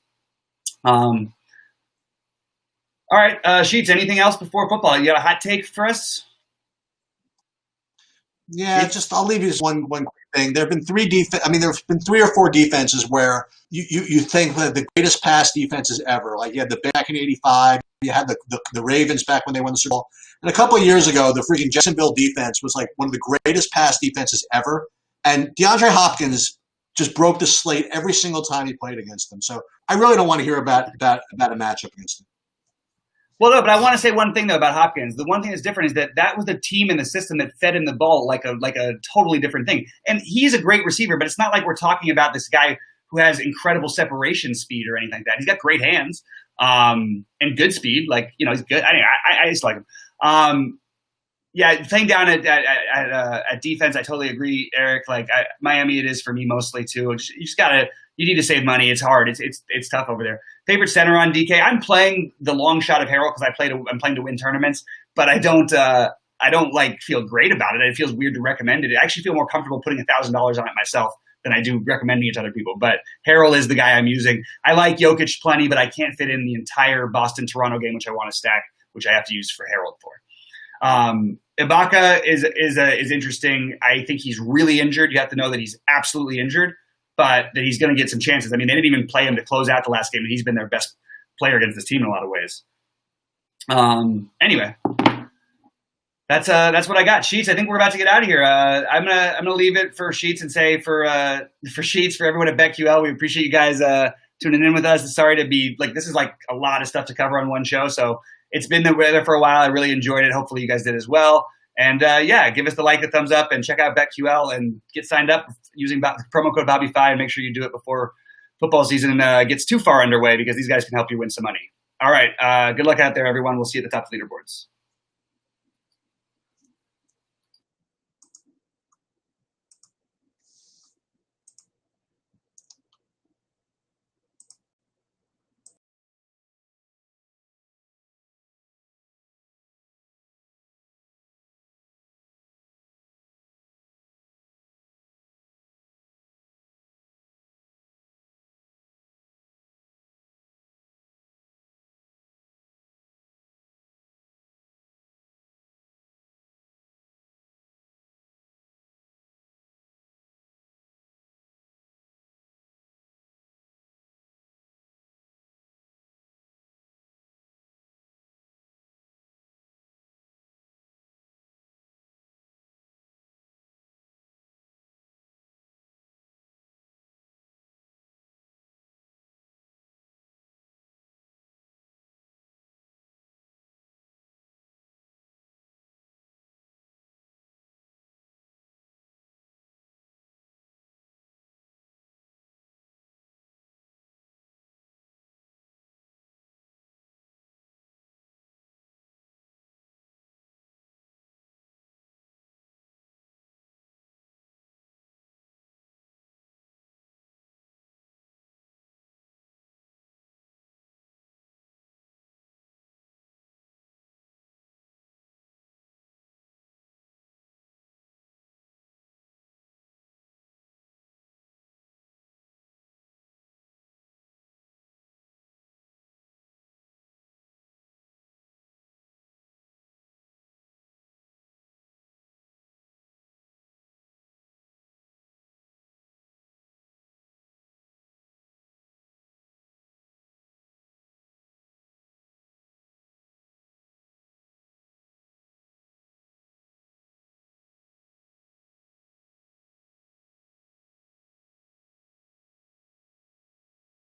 All right, Sheets, anything else before football? You got a hot take for us? Yeah, I'll leave you just one quick thing. There have been there've been 3 or 4 defenses where you think that the greatest pass defenses ever. Like you had the back in '85, you had the Ravens back when they won the Super Bowl, and a couple of years ago, the freaking Jacksonville defense was like one of the greatest pass defenses ever. And DeAndre Hopkins just broke the slate every single time he played against them. So I really don't want to hear about a matchup against him. Well, no, but I want to say one thing though about Hopkins. The one thing that's different is that was the team in the system that fed him the ball like a totally different thing. And he's a great receiver, but it's not like we're talking about this guy who has incredible separation speed or anything like that. He's got great hands and good speed. Like he's good. I just like him. Yeah, playing down at defense, I totally agree, Eric. Like Miami, it is for me mostly too. You need to save money. It's hard. It's tough over there. Favorite center on DK. I'm playing the long shot of Harrell because I'm playing to win tournaments, but I don't like feel great about it. It feels weird to recommend it. I actually feel more comfortable putting $1,000 on it myself than I do recommending it to other people. But Harrell is the guy I'm using. I like Jokic plenty, but I can't fit in the entire Boston-Toronto game, which I want to stack, which I have to use for Harrell for. Ibaka is interesting. I think he's really injured. You have to know that he's absolutely injured, but that he's going to get some chances. I mean, they didn't even play him to close out the last game, and he's been their best player against this team in a lot of ways. Anyway, that's what I got. Sheets, I think we're about to get out of here. I'm gonna leave it for Sheets and say for Sheets, for everyone at BetQL, we appreciate you guys tuning in with us. Sorry to be like, this is like a lot of stuff to cover on one show, so it's been there for a while. I really enjoyed it. Hopefully you guys did as well. And give us the thumbs up, and check out BetQL and get signed up using promo code BobbyFi, and make sure you do it before football season gets too far underway, because these guys can help you win some money. All right. Good luck out there, everyone. We'll see you at the top of the leaderboards.